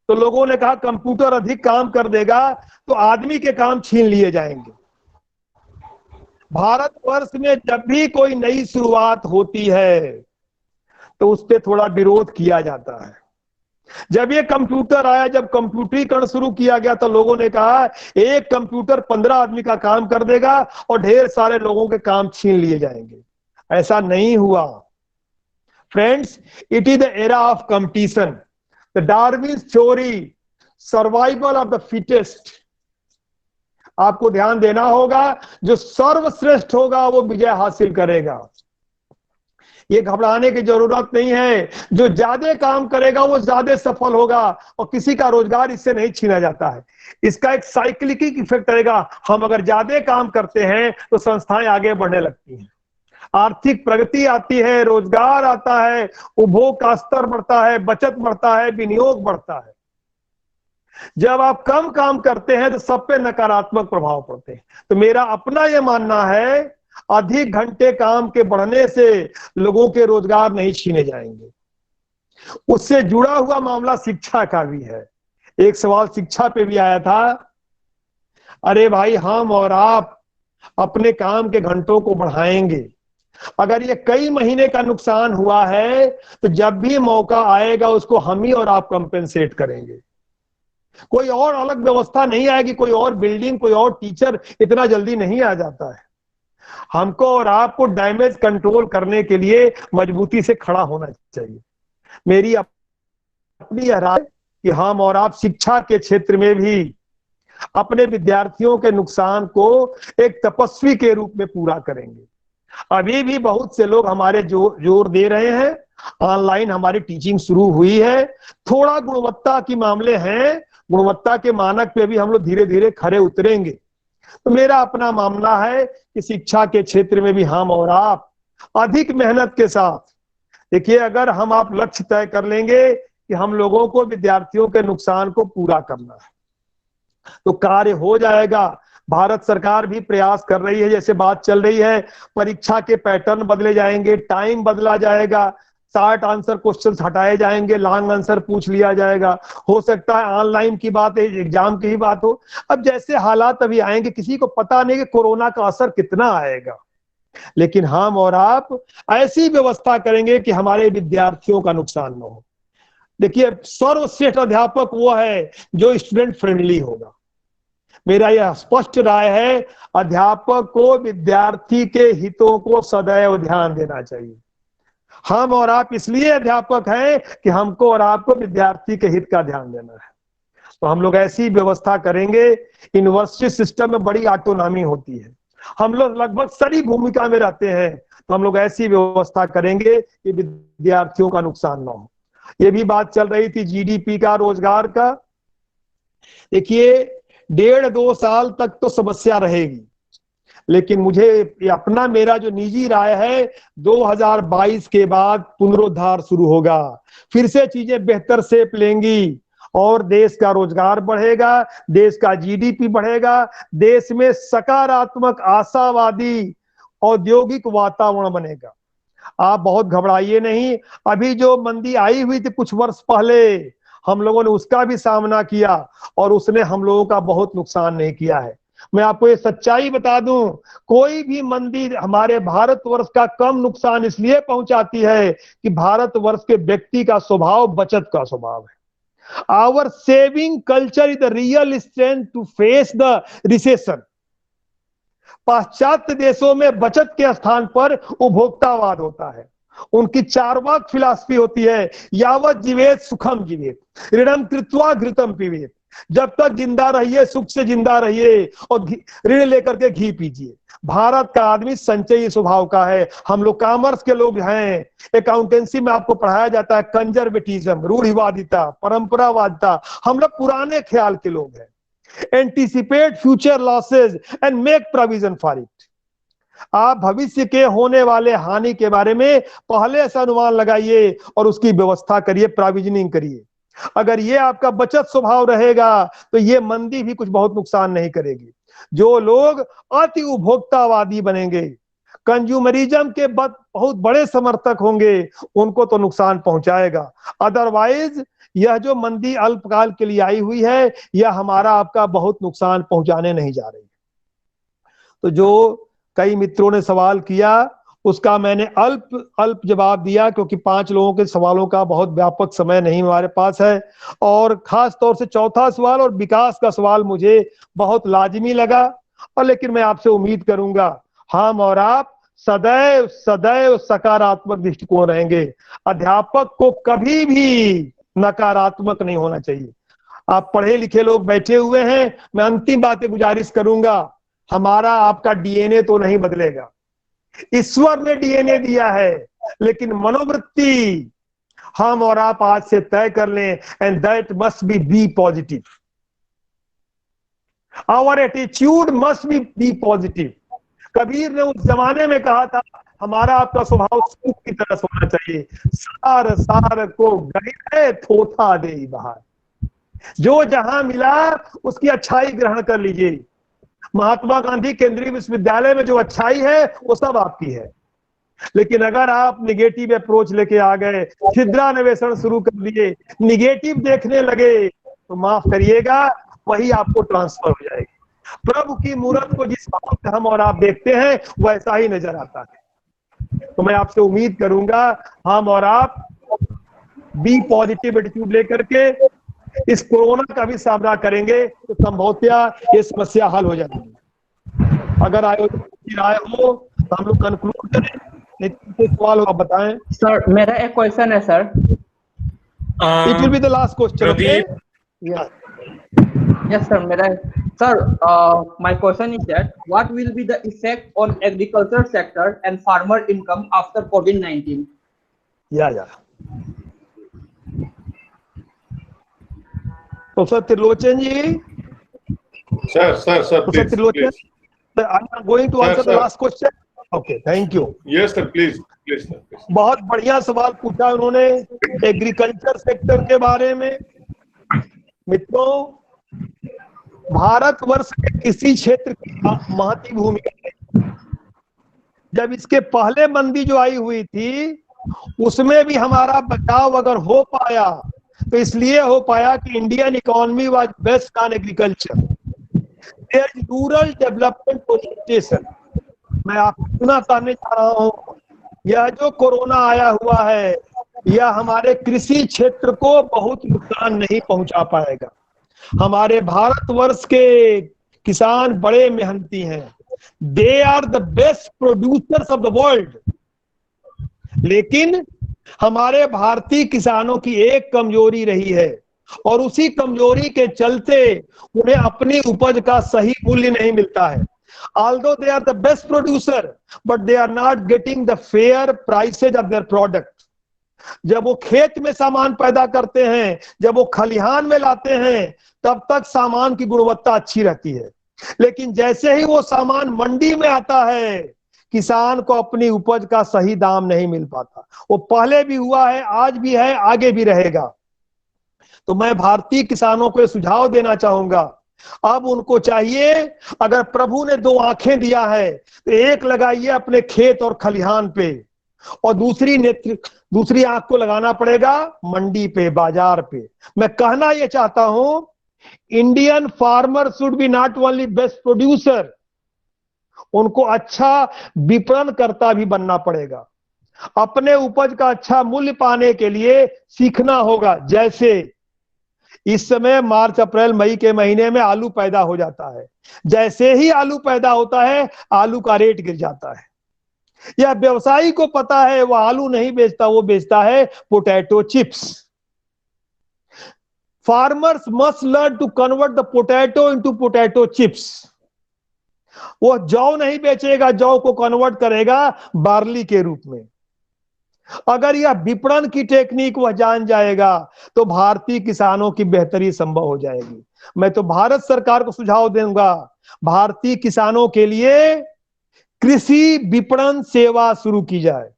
तो लोगों ने कहा कंप्यूटर अधिक काम कर देगा तो आदमी के काम छीन लिए जाएंगे. भारतवर्ष में जब भी कोई नई शुरुआत होती है तो उस पर थोड़ा विरोध किया जाता है। जब ये कंप्यूटर आया, जब कंप्यूटरीकरण शुरू किया गया तो लोगों ने कहा एक कंप्यूटर 15 आदमी का काम कर देगा और ढेर सारे लोगों के काम छीन लिए जाएंगे। ऐसा नहीं हुआ friends. It is the era of competition, the Darwin theory, survival of the fittest. आपको ध्यान देना होगा, जो सर्वश्रेष्ठ होगा वो विजय हासिल करेगा। ये घबराने की जरूरत नहीं है। जो ज्यादा काम करेगा वो ज्यादा सफल होगा और किसी का रोजगार इससे नहीं छीना जाता है। इसका एक साइक्लिक इफेक्ट रहेगा। हम अगर ज्यादा काम करते हैं तो संस्थाएं आगे बढ़ने लगती हैं, आर्थिक प्रगति आती है, रोजगार आता है, उपभोग का स्तर बढ़ता है, बचत बढ़ता है, विनियोग बढ़ता है। जब आप कम काम करते हैं तो सब पे नकारात्मक प्रभाव पड़ते हैं। तो मेरा अपना यह मानना है, अधिक घंटे काम के बढ़ने से लोगों के रोजगार नहीं छीने जाएंगे। उससे जुड़ा हुआ मामला शिक्षा का भी है। एक सवाल शिक्षा पे भी आया था, अरे भाई हम और आप अपने काम के घंटों को बढ़ाएंगे, अगर ये कई महीने का नुकसान हुआ है तो जब भी मौका आएगा उसको हम ही और आप कंपेंसेट करेंगे। कोई और अलग व्यवस्था नहीं आएगी, कोई और बिल्डिंग, कोई और टीचर इतना जल्दी नहीं आ जाता है। हमको और आपको डैमेज कंट्रोल करने के लिए मजबूती से खड़ा होना चाहिए। मेरी अपनी राय कि हम और आप शिक्षा के क्षेत्र में भी अपने विद्यार्थियों के नुकसान को एक तपस्वी के रूप में पूरा करेंगे। अभी भी बहुत से लोग हमारे जोर दे रहे हैं, ऑनलाइन हमारी टीचिंग शुरू हुई है, थोड़ा गुणवत्ता की मामले हैं, गुणवत्ता के मानक पे भी हम लोग धीरे धीरे खरे उतरेंगे। तो मेरा अपना मामला है कि शिक्षा के क्षेत्र में भी हम और आप अधिक मेहनत के साथ, देखिए अगर हम आप लक्ष्य तय कर लेंगे कि हम लोगों को विद्यार्थियों के नुकसान को पूरा करना है तो कार्य हो जाएगा। भारत सरकार भी प्रयास कर रही है, जैसे बात चल रही है, परीक्षा के पैटर्न बदले जाएंगे, टाइम बदला जाएगा, 60 आंसर क्वेश्चंस हटाए जाएंगे, लॉन्ग आंसर पूछ लिया जाएगा। हो सकता है ऑनलाइन की बात है, एग्जाम की ही बात हो। अब जैसे हालात अभी आएंगे, किसी को पता नहीं कि कोरोना का असर कितना आएगा, लेकिन हम और आप ऐसी व्यवस्था करेंगे कि हमारे विद्यार्थियों का नुकसान न हो। देखिए सर्वश्रेष्ठ अध्यापक वो है जो स्टूडेंट फ्रेंडली होगा। मेरा यह स्पष्ट राय है, अध्यापक को विद्यार्थी के हितों को सदैव ध्यान देना चाहिए। हम और आप इसलिए अध्यापक हैं कि हमको और आपको विद्यार्थी के हित का ध्यान देना है। तो हम लोग ऐसी व्यवस्था करेंगे। यूनिवर्सिटी सिस्टम में बड़ी ऑटोनॉमी होती है, हम लोग लगभग सही भूमिका में रहते हैं, तो हम लोग ऐसी व्यवस्था करेंगे कि विद्यार्थियों का नुकसान ना हो। ये भी बात चल रही थी जीडीपी का, रोजगार का। देखिए 1.5-2 साल तक तो समस्या रहेगी, लेकिन मुझे अपना मेरा जो निजी राय है 2022 के बाद पुनरुद्धार शुरू होगा, फिर से चीजें बेहतर शेप लेंगी और देश का रोजगार बढ़ेगा, देश का जीडीपी बढ़ेगा, देश में सकारात्मक आशावादी औद्योगिक वातावरण बनेगा। आप बहुत घबराइए नहीं। अभी जो मंदी आई हुई थी कुछ वर्ष पहले, हम लोगों ने उसका भी सामना किया और उसने हम लोगों का बहुत नुकसान नहीं किया है। मैं आपको ये सच्चाई बता दूं, कोई भी मंदी हमारे भारतवर्ष का कम नुकसान इसलिए पहुंचाती है कि भारतवर्ष के व्यक्ति का स्वभाव बचत का स्वभाव है। Our saving culture is the real strength to face the recession. पाश्चात्य देशों में बचत के स्थान पर उपभोक्तावाद होता है। उनकी चार्वाक फिलॉसफी होती है, यावत जीवेत सुखम जीवेत, ऋणम कृत्वा घृतम पीवेत। जब तक जिंदा रहिए सुख से जिंदा रहिए और ऋण लेकर के घी पीजिए। भारत का आदमी संचयी स्वभाव का है। हम लोग कॉमर्स के लोग हैं, अकाउंटेंसी में आपको पढ़ाया जाता है कंजर्वेटिज्म, रूढ़िवादिता, परंपरावादिता। हम लोग पुराने ख्याल के लोग हैं। Anticipate future losses and make provision for it. आप भविष्य के होने वाले हानि के बारे में पहले से अनुमान लगाइए और उसकी व्यवस्था करिए, प्रोविजनिंग करिए। अगर ये आपका बचत स्वभाव रहेगा तो ये मंदी भी कुछ बहुत नुकसान नहीं करेगी। जो लोग अति उपभोक्तावादी बनेंगे, कंज्यूमरिज्म के बहुत बड़े समर्थक होंगे, उनको तो नुकसान पहुंचाएगा। अदरवाइज यह जो मंदी अल्पकाल के लिए आई हुई है, यह हमारा आपका बहुत नुकसान पहुंचाने नहीं जा रही है। तो जो कई मित्रों ने सवाल किया, उसका मैंने अल्प जवाब दिया, क्योंकि 5 लोगों के सवालों का बहुत व्यापक समय नहीं हमारे पास है। और खास तौर से चौथा सवाल और विकास का सवाल मुझे बहुत लाजिमी लगा, और लेकिन मैं आपसे उम्मीद करूंगा हम और आप सदैव सदैव सकारात्मक दृष्टिकोण रहेंगे। अध्यापक को कभी भी नकारात्मक नहीं होना चाहिए। आप पढ़े लिखे लोग बैठे हुए हैं, मैं अंतिम बातें गुजारिश करूंगा, हमारा आपका डीएनए तो नहीं बदलेगा, ईश्वर ने डीएनए दिया है, लेकिन मनोवृत्ति हम और आप आज से तय कर लें, and that must be positive. Our attitude must be positive. Kabir ने उस जमाने में कहा था, हमारा आपका स्वभाव सूप की तरह होना चाहिए, सार सार को गए थोथा दे बाहर। जो जहां मिला उसकी अच्छाई ग्रहण कर लीजिए। महात्मा गांधी केंद्रीय विश्वविद्यालय में जो अच्छाई है वो सब आपकी है, लेकिन अगर आप निगेटिव अप्रोच लेके आ गए, छिद्रान्वेषण शुरू कर दिए, निगेटिव देखने लगे, तो माफ करिएगा वही आपको ट्रांसफर हो जाएगी। प्रभु की मूर्त को जिस भाव से हम और आप देखते हैं वैसा ही नजर आता है। तो मैं आपसे उम्मीद करूंगा हम और आप बी पॉजिटिव एटीट्यूड लेकर के इस कोरोना का भी सामना करेंगे, तो संभवतः ये समस्या हल हो जाएगी। अगर आयोजक की राय हो तो हम लोग कंक्लूड करें, नहीं तो सवाल हो आप बताएं। सर मेरा एक क्वेश्चन है sir. It will be the last question. Okay, yes sir, मेरा sir my question is that what will be the effect on agriculture sector and farmer income after COVID-19? या professor Trilochan ji, sir professor Trilochan, I am going to answer the last question. Okay, thank you. Yes sir, please sir. बहुत बढ़िया सवाल पूछा उन्होंने agriculture sector के बारे में। मित्रों, भारतवर्ष के किसी क्षेत्र की महती भूमिका नहीं। जब इसके पहले मंदी जो आई हुई थी उसमें भी हमारा बचाव अगर हो पाया तो इसलिए हो पाया कि Indian economy was based on agriculture. There is rural development orientation. मैं आपको सुना कहने जा रहा हूँ, यह जो कोरोना आया हुआ है यह हमारे कृषि क्षेत्र को बहुत नुकसान नहीं पहुंचा पाएगा। हमारे भारतवर्ष के किसान बड़े मेहनती हैं, they are the best producers of the world. लेकिन हमारे भारतीय किसानों की एक कमजोरी रही है, और उसी कमजोरी के चलते उन्हें अपनी उपज का सही मूल्य नहीं मिलता है। Although they are the best producer, but they are not getting the fair prices of their product. जब वो खेत में सामान पैदा करते हैं, जब वो खलिहान में लाते हैं, तब तक सामान की गुणवत्ता अच्छी रहती है, लेकिन जैसे ही वो सामान मंडी में आता है किसान को अपनी उपज का सही दाम नहीं मिल पाता। वो पहले भी हुआ है, आज भी है, आगे भी रहेगा। तो मैं भारतीय किसानों को सुझाव देना चाहूंगा, अब उनको चाहिए, अगर प्रभु ने 2 आंखें दिया है तो एक लगाइए अपने खेत और खलिहान पे, और दूसरी आंख को लगाना पड़ेगा मंडी पे, बाजार पे। मैं कहना यह चाहता हूं, Indian farmer should be not only best producer, उनको अच्छा विपणन करता भी बनना पड़ेगा। अपने उपज का अच्छा मूल्य पाने के लिए सीखना होगा। जैसे इस समय मार्च अप्रैल मई के महीने में आलू पैदा हो जाता है, जैसे ही आलू पैदा होता है आलू का रेट गिर जाता है। यह व्यवसायी को पता है, वो आलू नहीं बेचता, वो बेचता है potato chips. Farmers must learn to convert the potato into potato chips. वो जौ नहीं बेचेगा, जौ को कन्वर्ट करेगा बार्ली के रूप में। अगर यह विपणन की टेक्निक वह जान जाएगा तो भारतीय किसानों की बेहतरी संभव हो जाएगी। मैं तो भारत सरकार को सुझाव दूंगा, भारतीय किसानों के लिए कृषि विपणन सेवा शुरू की जाए,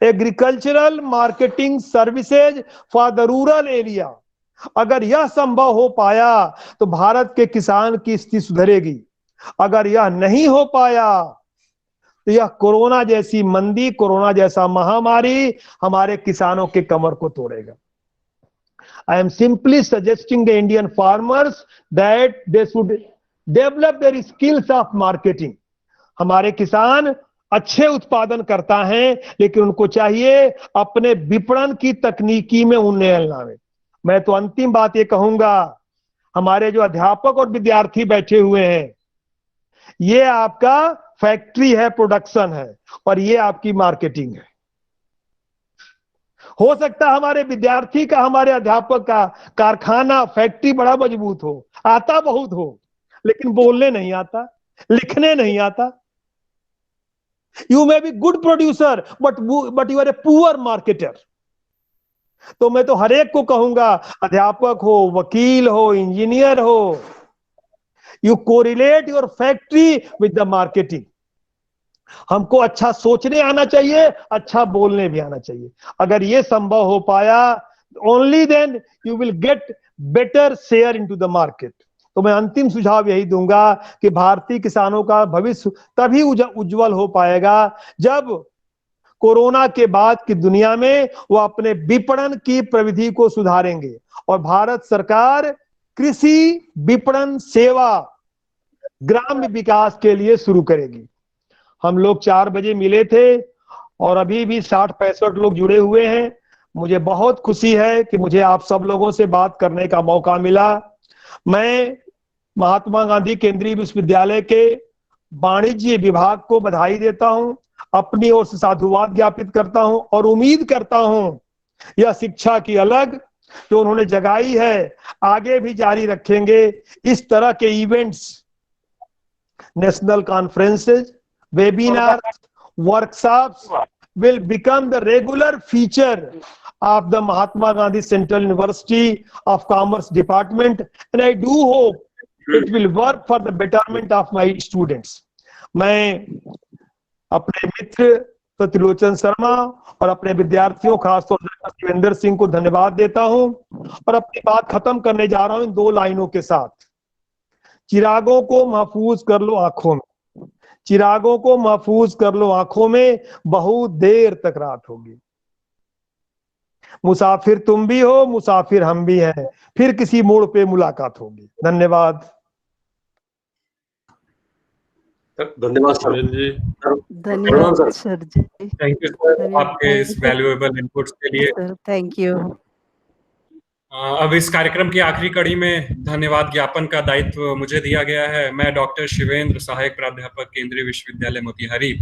agricultural marketing services for the rural area. अगर यह संभव हो पाया तो भारत के किसान की स्थिति सुधरेगी। अगर यह नहीं हो पाया तो यह कोरोना जैसी मंदी, कोरोना जैसा महामारी हमारे किसानों के कमर को तोड़ेगा। I am simply suggesting the Indian farmers that they should develop their skills of marketing. हमारे किसान अच्छे उत्पादन करता है, लेकिन उनको चाहिए अपने विपणन की तकनीकी में उन्नयन लावे। मैं तो अंतिम बात ये कहूंगा, हमारे जो अध्यापक और विद्यार्थी बैठे हुए हैं, ये आपका फैक्ट्री है, प्रोडक्शन है, और ये आपकी मार्केटिंग है। हो सकता है हमारे विद्यार्थी का, हमारे अध्यापक का कारखाना, फैक्ट्री बड़ा मजबूत हो, आता बहुत हो, लेकिन बोलने नहीं आता, लिखने नहीं आता। You may be good producer but you are a poor marketer. तो मैं तो हर एक को कहूंगा, अध्यापक हो, वकील हो, इंजीनियर हो, you correlate your factory with the marketing. हमको अच्छा सोचने आना चाहिए, अच्छा बोलने भी आना चाहिए। अगर ये संभव हो पाया, only then you will get better share into the market. तो मैं अंतिम सुझाव यही दूंगा कि भारतीय किसानों का भविष्य तभी उज्जवल हो पाएगा जब कोरोना के बाद की दुनिया में वो अपने विपणन की प्रविधि को सुधारेंगे। और भारत सरकार कृषि विपणन सेवा ग्राम्य विकास के लिए शुरू करेगी। हम लोग 4 बजे मिले थे और अभी भी 60-65 लोग जुड़े हुए हैं। मुझे बहुत खुशी है कि मुझे आप सब लोगों से बात करने का मौका मिला। मैं महात्मा गांधी केंद्रीय विश्वविद्यालय के वाणिज्य विभाग को बधाई देता हूं, अपनी ओर से साधुवाद ज्ञापित करता हूं और उम्मीद करता हूं यह शिक्षा की अलग जो उन्होंने जगाई है आगे भी जारी रखेंगे। इस तरह के events, national conferences, webinars, workshops will become the regular feature of the Mahatma Gandhi Central University of Commerce Department, and I do hope it will work for the betterment of my students. मैं अपने मित्र त्रिलोचन शर्मा और अपने विद्यार्थियों, खासतौर से शिवेंद्र सिंह को धन्यवाद देता हूं और अपनी बात खत्म करने जा रहा हूं इन 2 लाइनों के साथ। चिरागों को महफूज कर लो आंखों में, चिरागों को महफूज कर लो आंखों में, बहुत देर तक रात होगी। मुसाफिर तुम भी हो, मुसाफिर हम भी हैं, फिर किसी मोड़ पे मुलाकात होगी। धन्यवाद। धन्यवाद सर जी। धन्यवाद sir ji. Thank you sir आपके इस वैल्यूएबल इनपुट्स के लिए। Thank you. अब इस कार्यक्रम की आखिरी कड़ी में धन्यवाद ज्ञापन का दायित्व मुझे दिया गया है। मैं डॉक्टर शिवेंद्र, सहायक प्राध्यापक केंद्रीय विश्वविद्यालय मोतिहारी,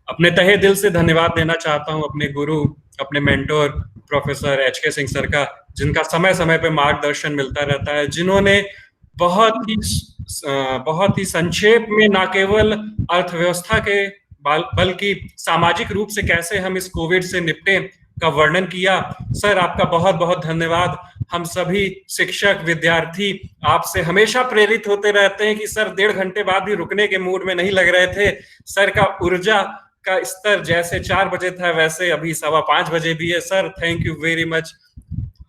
अपने तहे दिल से धन्यवाद देना चाहता हूं अपने गुरु, अपने mentor professor HK Singh sir का, जिनका समय समय पे मार्गदर्शन मिलता रहता है, जिन्होंने बहुत ही संक्षेप में न केवल अर्थव्यवस्था के बल्कि सामाजिक रूप से कैसे हम इस कोविड से निपटे का वर्णन किया। सर आपका बहुत बहुत धन्यवाद। हम सभी शिक्षक, विद्यार्थी आपसे हमेशा प्रेरित होते रहते हैं कि सर 1.5 घंटे बाद भी रुकने के मूड में नहीं लग रहे थे। सर का ऊर्जा का स्तर जैसे 4 बजे था वैसे अभी 5:15 बजे भी है। Sir thank you very much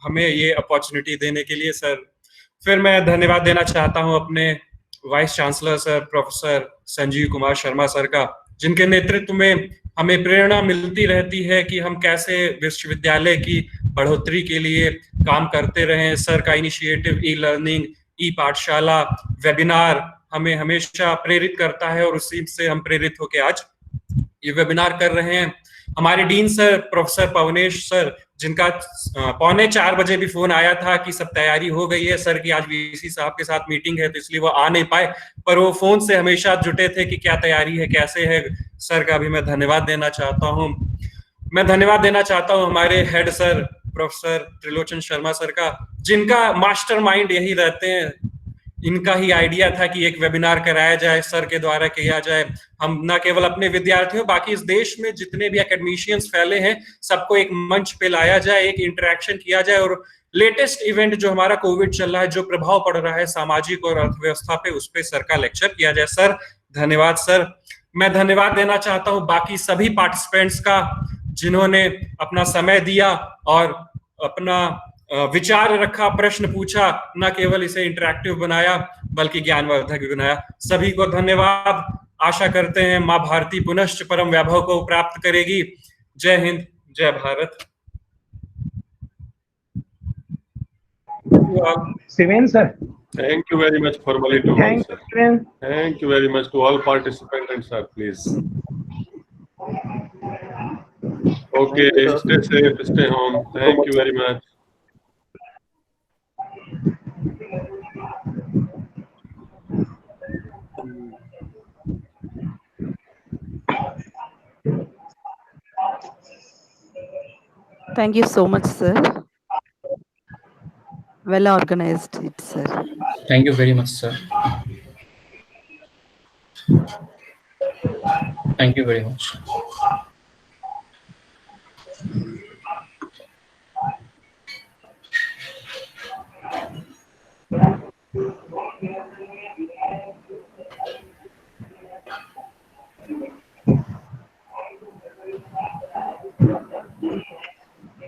हमें ये अपॉर्चुनिटी देने के लिए। सर फिर मैं धन्यवाद देना चाहता हूं अपने vice chancellor sir professor Sanjeev Kumar Sharma sir का, जिनके नेतृत्व में हमें प्रेरणा मिलती रहती है कि हम कैसे विश्वविद्यालय की बढ़ोतरी के लिए काम करते रहें। सर का इनिशिएटिव ई-लर्निंग, ई-पाठशाला, वेबिनार हमें हमेशा प्रेरित करता है और उसी से हम प्रेरित होकर आज ये वेबिनार कर रहे हैं। हमारे dean sir professor Pavnesh sir, जिनका 3:45 बजे भी फोन आया था कि सब तैयारी हो गई है, सर की आज वीसी साहब के साथ मीटिंग है तो इसलिए वो आ नहीं पाए, पर वो फोन से हमेशा जुटे थे कि क्या तैयारी है, कैसे है। सर का भी मैं धन्यवाद देना चाहता हूँ। मैं धन्यवाद देना चाहता हूँ हमारे head sir professor Trilochan Sharma sir का, जिनका मास्टरमाइंड यही रहते हैं। इनका ही आइडिया था कि एक वेबिनार कराया जाए, सर के द्वारा किया जाए। हम न केवल अपने विद्यार्थियों, बाकी इस देश में जितने भी एकेडमिशियंस फैले हैं सबको एक मंच पे लाया जाए, एक इंटरेक्शन किया जाए और लेटेस्ट इवेंट जो हमारा कोविड चल रहा है, जो प्रभाव पड़ रहा है सामाजिक और अर्थव्यवस्था पे, उस पे सर का लेक्चर किया जाए। सर धन्यवाद। सर मैं धन्यवाद देना चाहता हूँ बाकी सभी पार्टिसिपेंट्स का, जिन्होंने अपना समय दिया और अपना विचार रखा, प्रश्न पूछा, न केवल इसे इंटरैक्टिव बनाया बल्कि ज्ञानवर्धक भी बनाया। सभी को धन्यवाद। आशा करते हैं माँ भारती पुनश्च परम वैभव को प्राप्त करेगी। जय हिंद, जय Bharat. Shivendra sir Thank you very much formally to all, Thank sir. you. Thank you very much to all participants, and sir, please. Okay, stay safe, stay home. Thank you very much. Thank you so much, sir. Well organized, it, sir. Thank you very much, sir. Thank you very much.